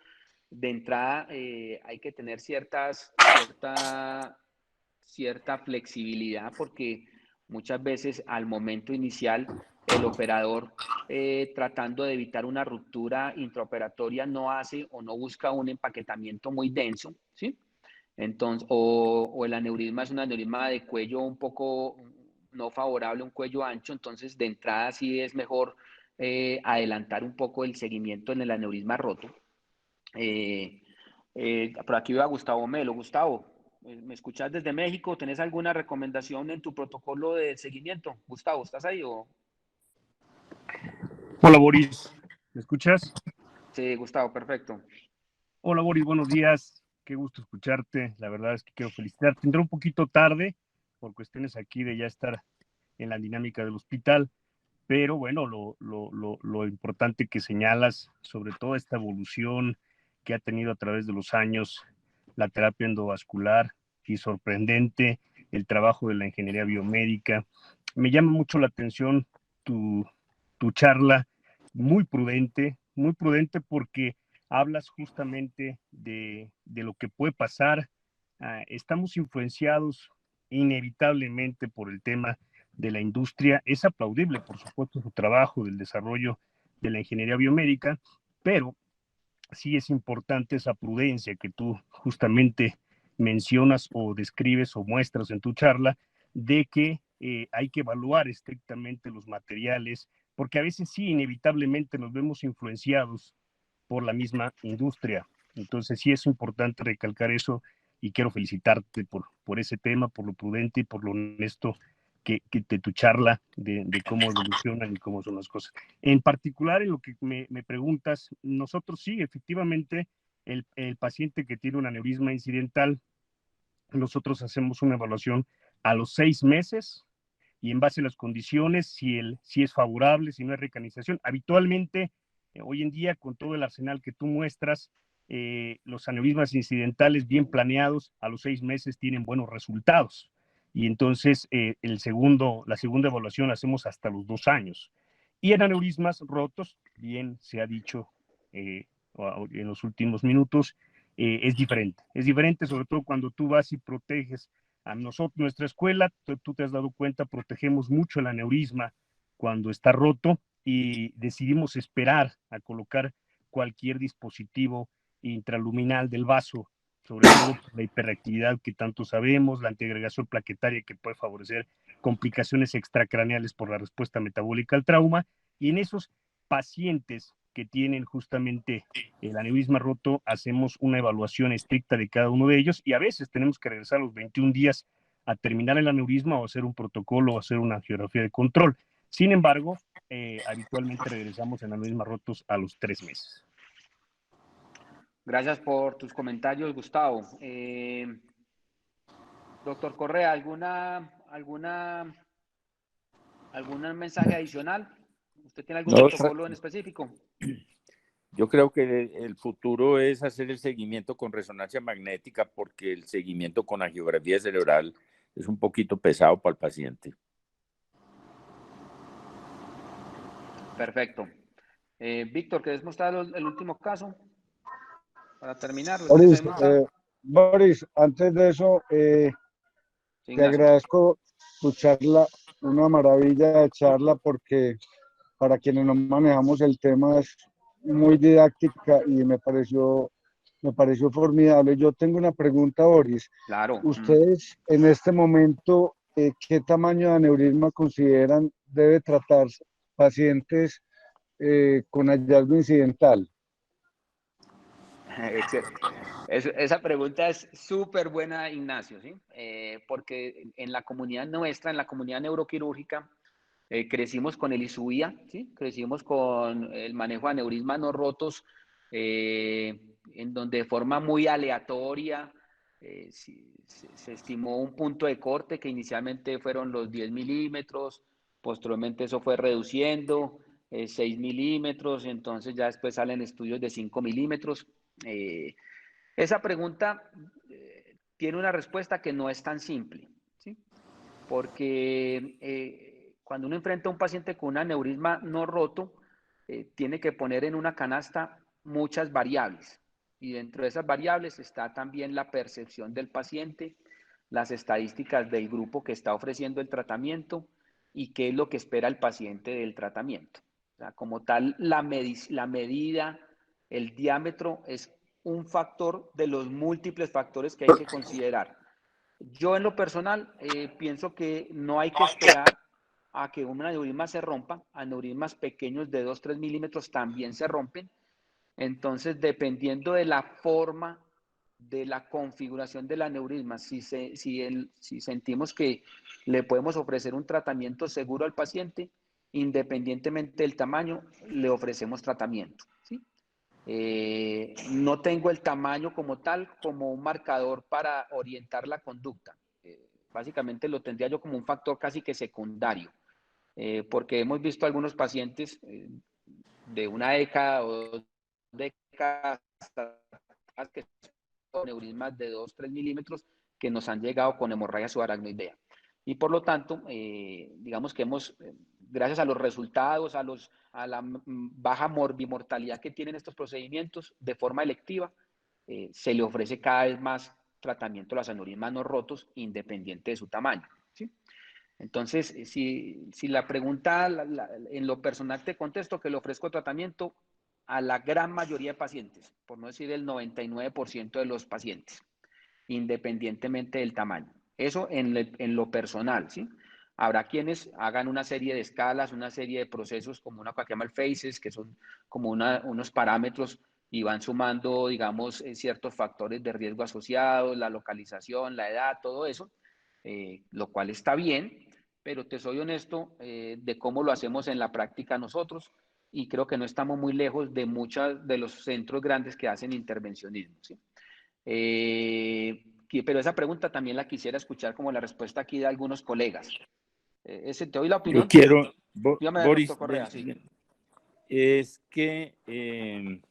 Speaker 2: de entrada hay que tener cierta flexibilidad porque muchas veces al momento inicial el operador tratando de evitar una ruptura intraoperatoria no hace o no busca un empaquetamiento muy denso, ¿sí? Entonces, o el aneurisma es un aneurisma de cuello un poco no favorable, un cuello ancho, entonces de entrada sí es mejor adelantar un poco el seguimiento en el aneurisma roto. Por aquí veo a Gustavo Melo. Gustavo, ¿me escuchas desde México? ¿Tenés alguna recomendación en tu protocolo de seguimiento? Gustavo, ¿estás ahí o...?
Speaker 8: Hola, Boris. ¿Me escuchas?
Speaker 2: Sí, Gustavo, perfecto.
Speaker 8: Hola Boris, buenos días. Qué gusto escucharte. La verdad es que quiero felicitarte. Entré un poquito tarde por cuestiones aquí de ya estar en la dinámica del hospital, pero bueno, lo importante que señalas, sobre todo esta evolución que ha tenido a través de los años la terapia endovascular y sorprendente el trabajo de la ingeniería biomédica. Me llama mucho la atención tu, tu charla, muy prudente porque hablas justamente de lo que puede pasar. Estamos influenciados inevitablemente por el tema de la industria. Es aplaudible, por supuesto, su trabajo del desarrollo de la ingeniería biomédica, pero sí es importante esa prudencia que tú justamente mencionas o describes o muestras en tu charla, de que hay que evaluar estrictamente los materiales, porque a veces sí, inevitablemente nos vemos influenciados por la misma industria. Entonces sí es importante recalcar eso y quiero felicitarte por ese tema, por lo prudente y por lo honesto que de tu charla de cómo evolucionan y cómo son las cosas. En particular, en lo que me preguntas, nosotros sí, efectivamente, el paciente que tiene un aneurisma incidental, nosotros hacemos una evaluación a los 6 meses y en base a las condiciones, si es favorable, si no hay recanización. Habitualmente, hoy en día, con todo el arsenal que tú muestras, los aneurismas incidentales bien planeados a los 6 meses tienen buenos resultados. Y entonces la segunda evaluación la hacemos hasta los 2 años. Y en aneurismas rotos, bien se ha dicho en los últimos minutos, es diferente. Es diferente sobre todo cuando tú vas y proteges a nosotros, nuestra escuela, tú te has dado cuenta, protegemos mucho el aneurisma cuando está roto y decidimos esperar a colocar cualquier dispositivo intraluminal del vaso, sobre todo por la hiperactividad que tanto sabemos, la antiagregación plaquetaria que puede favorecer complicaciones extracraneales por la respuesta metabólica al trauma, y en esos pacientes que tienen justamente el aneurisma roto, hacemos una evaluación estricta de cada uno de ellos y a veces tenemos que regresar a los 21 días a terminar el aneurisma o hacer un protocolo o hacer una angiografía de control. Sin embargo, habitualmente regresamos en aneurismas rotos a los 3 meses.
Speaker 2: Gracias por tus comentarios, Gustavo. Doctor Correa, ¿algún mensaje adicional? ¿Usted tiene algún protocolo en específico?
Speaker 3: Yo creo que el futuro es hacer el seguimiento con resonancia magnética porque el seguimiento con angiografía cerebral es un poquito pesado para el paciente.
Speaker 2: Perfecto. Víctor, ¿querés mostrar el último caso? Para terminar.
Speaker 5: Boris, antes de eso,
Speaker 2: Sí,
Speaker 5: te agradezco tu charla, una maravilla de charla porque para quienes no manejamos el tema es muy didáctica y me pareció formidable. Yo tengo una pregunta, Boris.
Speaker 2: Claro.
Speaker 5: ¿Ustedes en este momento qué tamaño de aneurisma consideran debe tratarse pacientes con hallazgo incidental?
Speaker 2: Esa pregunta es súper buena, Ignacio, ¿sí? Porque en la comunidad nuestra, en la comunidad neuroquirúrgica, crecimos con el ISUIA, ¿sí? Crecimos con el manejo de aneurismas no rotos, en donde de forma muy aleatoria se estimó un punto de corte que inicialmente fueron los 10 milímetros, posteriormente eso fue reduciendo, 6 milímetros, entonces ya después salen estudios de 5 milímetros. Esa pregunta tiene una respuesta que no es tan simple, ¿sí? Porque cuando uno enfrenta a un paciente con un aneurisma no roto, tiene que poner en una canasta muchas variables. Y dentro de esas variables está también la percepción del paciente, las estadísticas del grupo que está ofreciendo el tratamiento y qué es lo que espera el paciente del tratamiento. O sea, como tal, la medida, el diámetro es un factor de los múltiples factores que hay que considerar. Yo en lo personal pienso que no hay que esperar a que un aneurisma se rompa. Aneurismas pequeños de 2-3 milímetros también se rompen. Entonces, dependiendo de la forma de la configuración del aneurisma, si sentimos que le podemos ofrecer un tratamiento seguro al paciente, independientemente del tamaño, le ofrecemos tratamiento, ¿sí? No tengo el tamaño como tal, como un marcador para orientar la conducta. Básicamente lo tendría yo como un factor casi que secundario, porque hemos visto algunos pacientes de una década o 2 décadas que son neurismas de 2-3 milímetros que nos han llegado con hemorragia subaracnoidea. Y por lo tanto, digamos que hemos, gracias a los resultados, a la baja morbimortalidad que tienen estos procedimientos de forma electiva, se le ofrece cada vez más tratamiento a los aneurismas no rotos independiente de su tamaño, ¿sí? Entonces, si la pregunta en lo personal te contesto que le ofrezco tratamiento a la gran mayoría de pacientes, por no decir el 99% de los pacientes, independientemente del tamaño. Eso en lo personal, ¿sí? Habrá quienes hagan una serie de escalas, una serie de procesos como una cosa que llama el FACES, que son como unos parámetros y van sumando, digamos, ciertos factores de riesgo asociados, la localización, la edad, todo eso, lo cual está bien, pero te soy honesto de cómo lo hacemos en la práctica nosotros y creo que no estamos muy lejos de muchos de los centros grandes que hacen intervencionismo, ¿sí? Pero esa pregunta también la quisiera escuchar como la respuesta aquí de algunos colegas. Te doy la opinión.
Speaker 3: Yo quiero,
Speaker 2: Dígame,
Speaker 3: Boris,
Speaker 2: doctor Correa, sí.
Speaker 3: es que el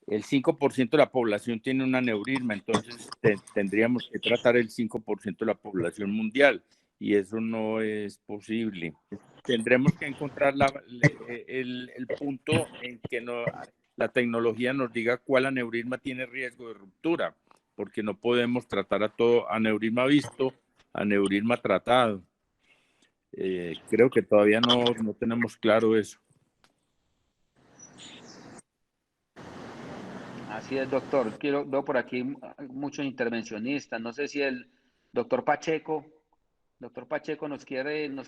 Speaker 3: 5% de la población tiene un aneurisma, entonces tendríamos que tratar el 5% de la población mundial y eso no es posible. Tendremos que encontrar el punto en que la tecnología nos diga cuál aneurisma tiene riesgo de ruptura, porque no podemos tratar a todo aneurisma visto, aneurisma tratado. Creo que todavía no tenemos claro eso.
Speaker 2: Así es, doctor. Veo por aquí muchos intervencionistas. No sé si el doctor Pacheco nos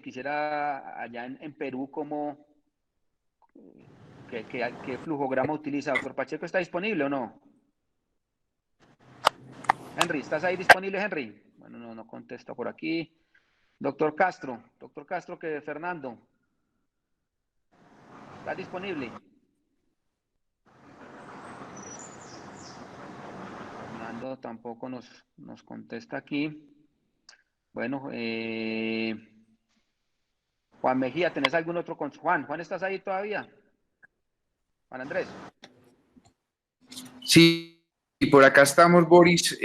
Speaker 2: quisiera allá en Perú como ¿qué flujograma utiliza? Doctor Pacheco, ¿está disponible o no? Henry, ¿estás ahí disponible, Henry? Bueno, no contesta por aquí. Doctor Castro, que Fernando, ¿estás disponible? Fernando tampoco nos contesta aquí. Bueno, Juan Mejía, ¿tenés algún otro? Juan, ¿estás ahí todavía? Juan Andrés.
Speaker 4: Sí, por acá estamos, Boris.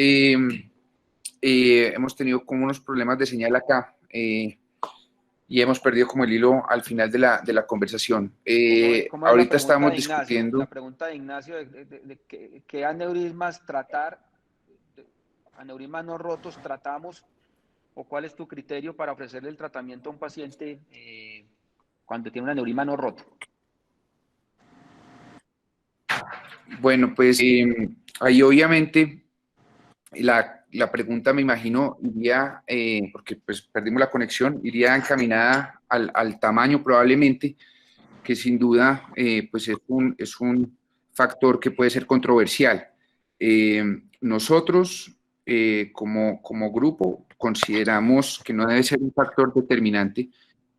Speaker 4: Hemos tenido como unos problemas de señal acá y hemos perdido como el hilo al final de la conversación.
Speaker 2: ¿Cómo es
Speaker 4: ahorita estamos discutiendo.
Speaker 2: La pregunta de Ignacio de qué aneurismas tratar, aneurismas no rotos tratamos, o cuál es tu criterio para ofrecerle el tratamiento a un paciente cuando tiene un aneurisma no roto.
Speaker 4: Bueno, pues ahí obviamente la pregunta, me imagino, iría, porque pues perdimos la conexión, iría encaminada al tamaño probablemente, que sin duda pues es un factor que puede ser controversial. Nosotros como grupo consideramos que no debe ser un factor determinante,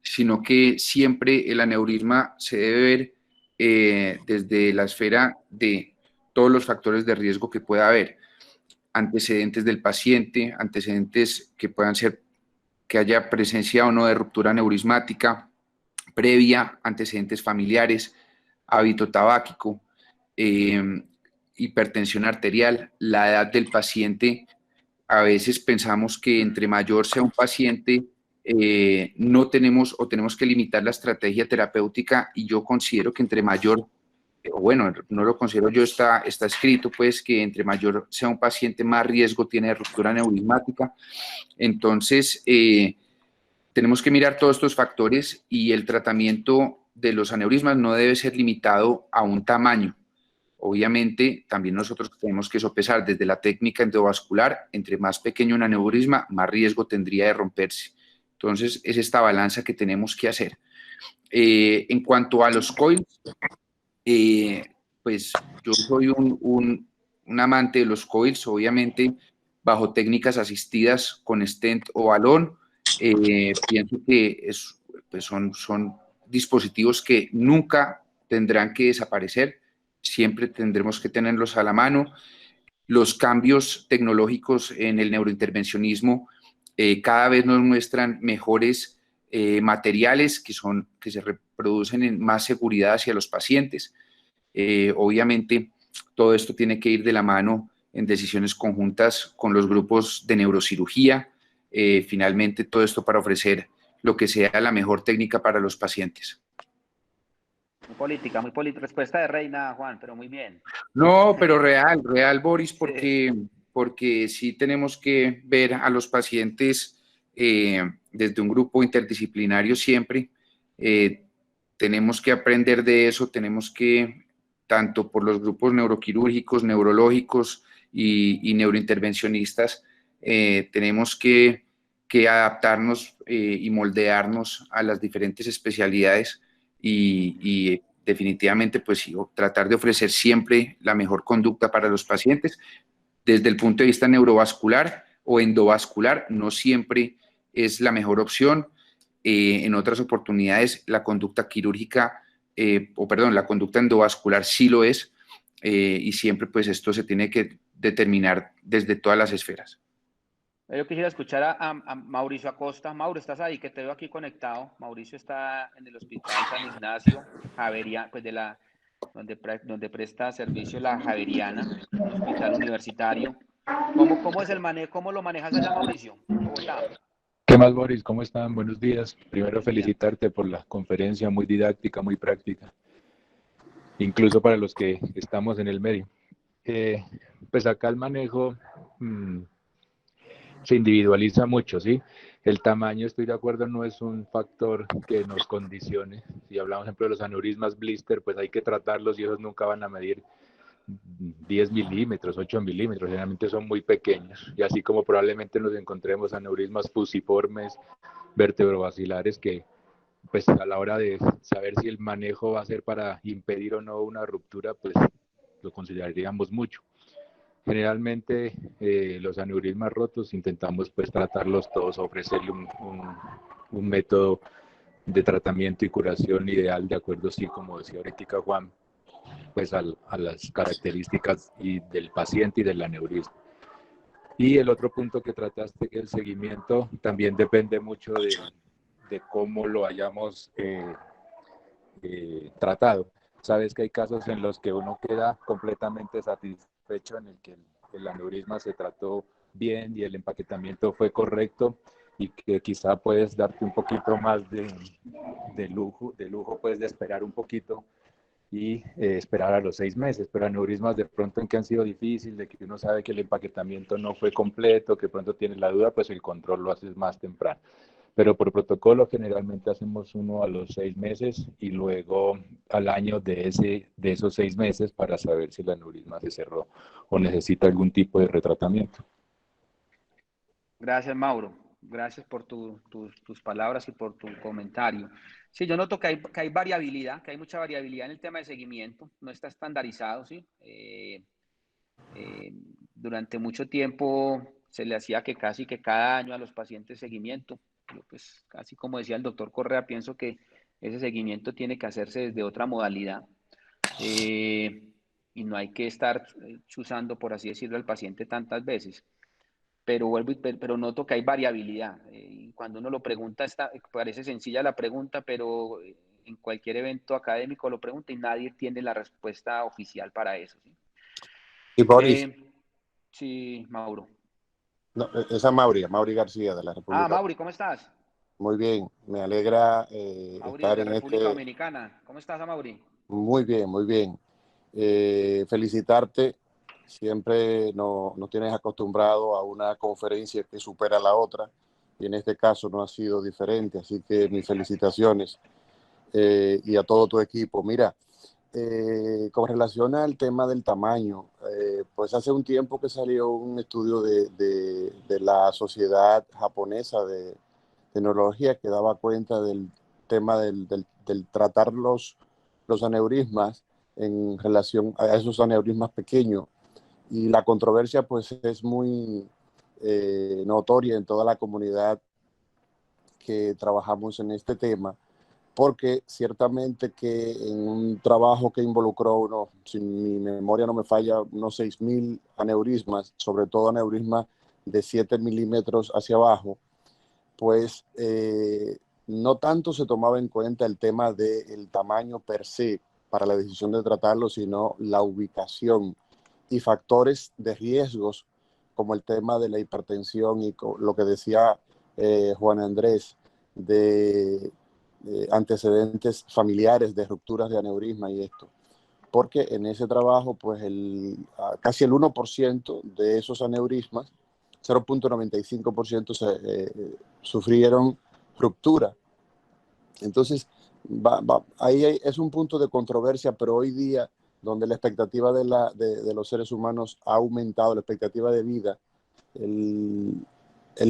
Speaker 4: sino que siempre el aneurisma se debe ver desde la esfera de todos los factores de riesgo que pueda haber. Antecedentes del paciente, antecedentes que puedan ser que haya presencia o no de ruptura aneurismática previa, antecedentes familiares, hábito tabáquico, hipertensión arterial, la edad del paciente. A veces pensamos que entre mayor sea un paciente, no tenemos o tenemos que limitar la estrategia terapéutica, y yo considero que entre mayor, bueno, no lo considero yo, está escrito pues que entre mayor sea un paciente, más riesgo tiene de ruptura aneurismática. Entonces, tenemos que mirar todos estos factores y el tratamiento de los aneurismas no debe ser limitado a un tamaño. Obviamente, también nosotros tenemos que sopesar desde la técnica endovascular, entre más pequeño un aneurisma, más riesgo tendría de romperse. Entonces, es esta balanza que tenemos que hacer. En cuanto a los coils, pues yo soy un amante de los coils, obviamente bajo técnicas asistidas con stent o balón. Pienso que pues son dispositivos que nunca tendrán que desaparecer. siempre tendremos que tenerlos a la mano. Los cambios tecnológicos en el neurointervencionismo cada vez nos muestran mejores materiales que se reproducen en más seguridad hacia los pacientes. Obviamente, todo esto tiene que ir de la mano en decisiones conjuntas con los grupos de neurocirugía. Finalmente, todo esto para ofrecer lo que sea la mejor técnica para los pacientes.
Speaker 2: Muy política. Respuesta de Reina, Juan, pero muy bien.
Speaker 4: No, pero real, Boris, porque sí tenemos que ver a los pacientes desde un grupo interdisciplinario siempre. Tenemos que aprender de eso, tenemos que, tanto por los grupos neuroquirúrgicos, neurológicos y neurointervencionistas, tenemos que adaptarnos y moldearnos a las diferentes especialidades y definitivamente pues tratar de ofrecer siempre la mejor conducta para los pacientes. Desde el punto de vista neurovascular o endovascular, no siempre es la mejor opción. En otras oportunidades, la conducta quirúrgica, la conducta endovascular sí lo es, y siempre pues esto se tiene que determinar desde todas las esferas.
Speaker 2: Yo quisiera escuchar a Mauricio Acosta. Mauro, ¿estás ahí? Que te veo aquí conectado. Mauricio está en el Hospital San Ignacio Javeriana, pues donde presta servicio la Javeriana, hospital universitario. ¿Cómo es el manejo? ¿Cómo lo manejas allá, Mauricio? Bogotá.
Speaker 9: ¿Qué más, Boris? ¿Cómo están? Buenos días. Primero felicitarte por la conferencia, muy didáctica, muy práctica, incluso para los que estamos en el medio. Pues acá el manejo se individualiza mucho, ¿sí? El tamaño, estoy de acuerdo, no es un factor que nos condicione. Si hablamos, por ejemplo, de los aneurismas blister, pues hay que tratarlos y esos nunca van a medir 10 milímetros, 8 milímetros, generalmente son muy pequeños. Y así como probablemente nos encontremos aneurismas fusiformes, vertebrovacilares, que pues a la hora de saber si el manejo va a ser para impedir o no una ruptura, pues lo consideraríamos mucho. Generalmente los aneurismas rotos intentamos pues tratarlos todos, ofrecerle un método de tratamiento y curación ideal de acuerdo, sí, como decía ahorita Juan, pues a las características del paciente y del aneurisma. Y el otro punto que trataste, que el seguimiento, también depende mucho de cómo lo hayamos tratado. Sabes que hay casos en los que uno queda completamente satisfecho, en el que el aneurisma se trató bien y el empaquetamiento fue correcto, y que quizá puedes darte un poquito más de lujo, puedes de esperar un poquito y esperar a los 6 meses, pero aneurismas de pronto en que han sido difíciles, de que uno sabe que el empaquetamiento no fue completo, que pronto tienes la duda, pues el control lo haces más temprano. Pero por protocolo generalmente hacemos uno a los 6 meses y luego al año de esos 6 meses para saber si el aneurisma se cerró o necesita algún tipo de retratamiento.
Speaker 2: Gracias, Mauro. Gracias por tus palabras y por tu comentario. Sí, yo noto que hay variabilidad, que hay mucha variabilidad en el tema de seguimiento. No está estandarizado, ¿sí? Durante mucho tiempo se le hacía que casi que cada año a los pacientes seguimiento. Yo, pues, casi como decía el doctor Correa, pienso que ese seguimiento tiene que hacerse desde otra modalidad. Y no hay que estar chuzando, por así decirlo, al paciente tantas veces. Pero noto que hay variabilidad. Y cuando uno lo pregunta, parece sencilla la pregunta, pero en cualquier evento académico lo pregunta y nadie tiene la respuesta oficial para eso, ¿sí?
Speaker 10: Y Boris.
Speaker 2: Sí, Mauro.
Speaker 10: No, esa Mauri García de la República.
Speaker 2: Mauri, ¿cómo estás?
Speaker 10: Muy bien, me alegra
Speaker 2: Mauri,
Speaker 10: estar
Speaker 2: de
Speaker 10: en
Speaker 2: República Dominicana. ¿Cómo estás, Mauri?
Speaker 10: Muy bien, muy bien. Felicitarte. Siempre nos tienes acostumbrado a una conferencia que supera la otra, y en este caso no ha sido diferente, así que mis felicitaciones y a todo tu equipo. Mira, con relación al tema del tamaño, pues hace un tiempo que salió un estudio de la Sociedad Japonesa de Neurología que daba cuenta del tema del tratar los aneurismas en relación a esos aneurismas pequeños. Y la controversia pues es muy notoria en toda la comunidad que trabajamos en este tema, porque ciertamente que en un trabajo que involucró si mi memoria no me falla, unos 6.000 aneurismas, sobre todo aneurismas de 7 milímetros hacia abajo, pues no tanto se tomaba en cuenta el tema del tamaño per se para la decisión de tratarlo, sino la ubicación y factores de riesgos, como el tema de la hipertensión y lo que decía Juan Andrés, de antecedentes familiares de rupturas de aneurisma y esto. Porque en ese trabajo, pues casi el 1% de esos aneurismas, 0.95% sufrieron ruptura. Entonces, ahí es un punto de controversia, pero hoy día, donde la expectativa de los seres humanos ha aumentado, la expectativa de vida, el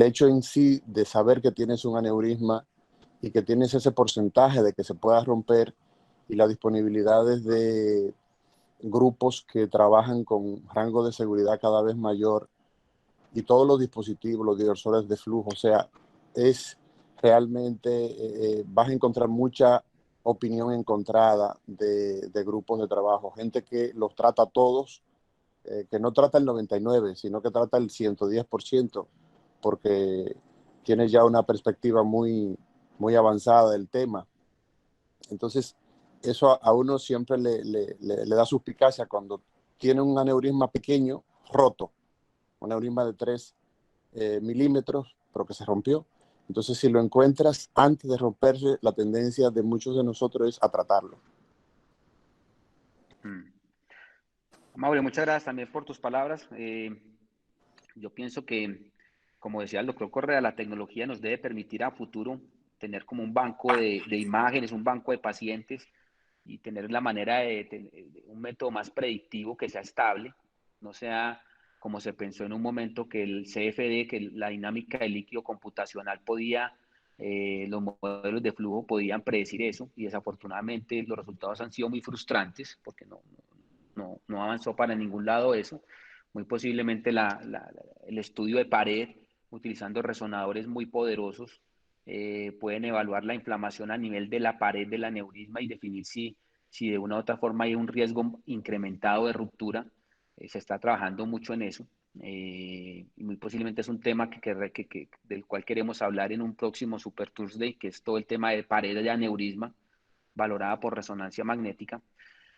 Speaker 10: hecho en sí de saber que tienes un aneurisma y que tienes ese porcentaje de que se pueda romper, y las disponibilidades de grupos que trabajan con rango de seguridad cada vez mayor, y todos los dispositivos, los diversores de flujo, o sea, es realmente, vas a encontrar mucha opinión encontrada de grupos de trabajo, gente que los trata todos, que no trata el 99%, sino que trata el 110%, porque tiene ya una perspectiva muy avanzada del tema. Entonces, eso a uno siempre le da suspicacia cuando tiene un aneurisma pequeño, roto, un aneurisma de 3 milímetros, pero que se rompió. Entonces, si lo encuentras antes de romperse, la tendencia de muchos de nosotros es a tratarlo.
Speaker 2: Mauro, muchas gracias también por tus palabras. Yo pienso que, como decía el doctor Correa, la tecnología nos debe permitir a futuro tener como un banco de imágenes, un banco de pacientes, y tener la manera de un método más predictivo que sea estable, no sea como se pensó en un momento que el CFD, que la dinámica del líquido computacional podía, los modelos de flujo podían predecir eso, y desafortunadamente los resultados han sido muy frustrantes porque no avanzó para ningún lado eso. Muy posiblemente el estudio de pared, utilizando resonadores muy poderosos, pueden evaluar la inflamación a nivel de la pared del aneurisma y definir si de una u otra forma hay un riesgo incrementado de ruptura. Se está trabajando mucho en eso. Y muy posiblemente es un tema del cual queremos hablar en un próximo Super Tuesday, que es todo el tema de pared de aneurisma valorada por resonancia magnética.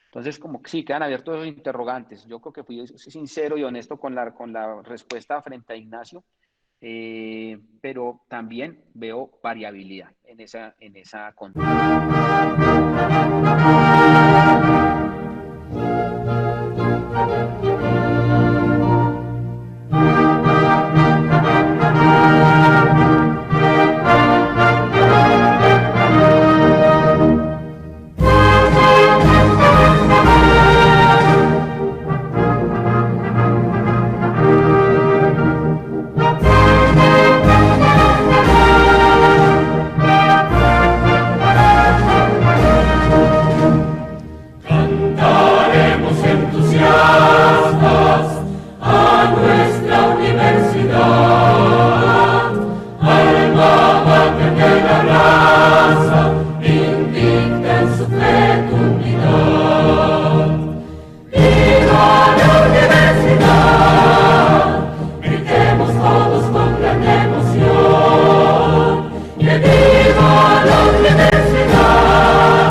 Speaker 2: Entonces, como que sí, quedan abiertos los interrogantes. Yo creo que fui sincero y honesto con la respuesta frente a Ignacio, pero también veo variabilidad en esa conducta.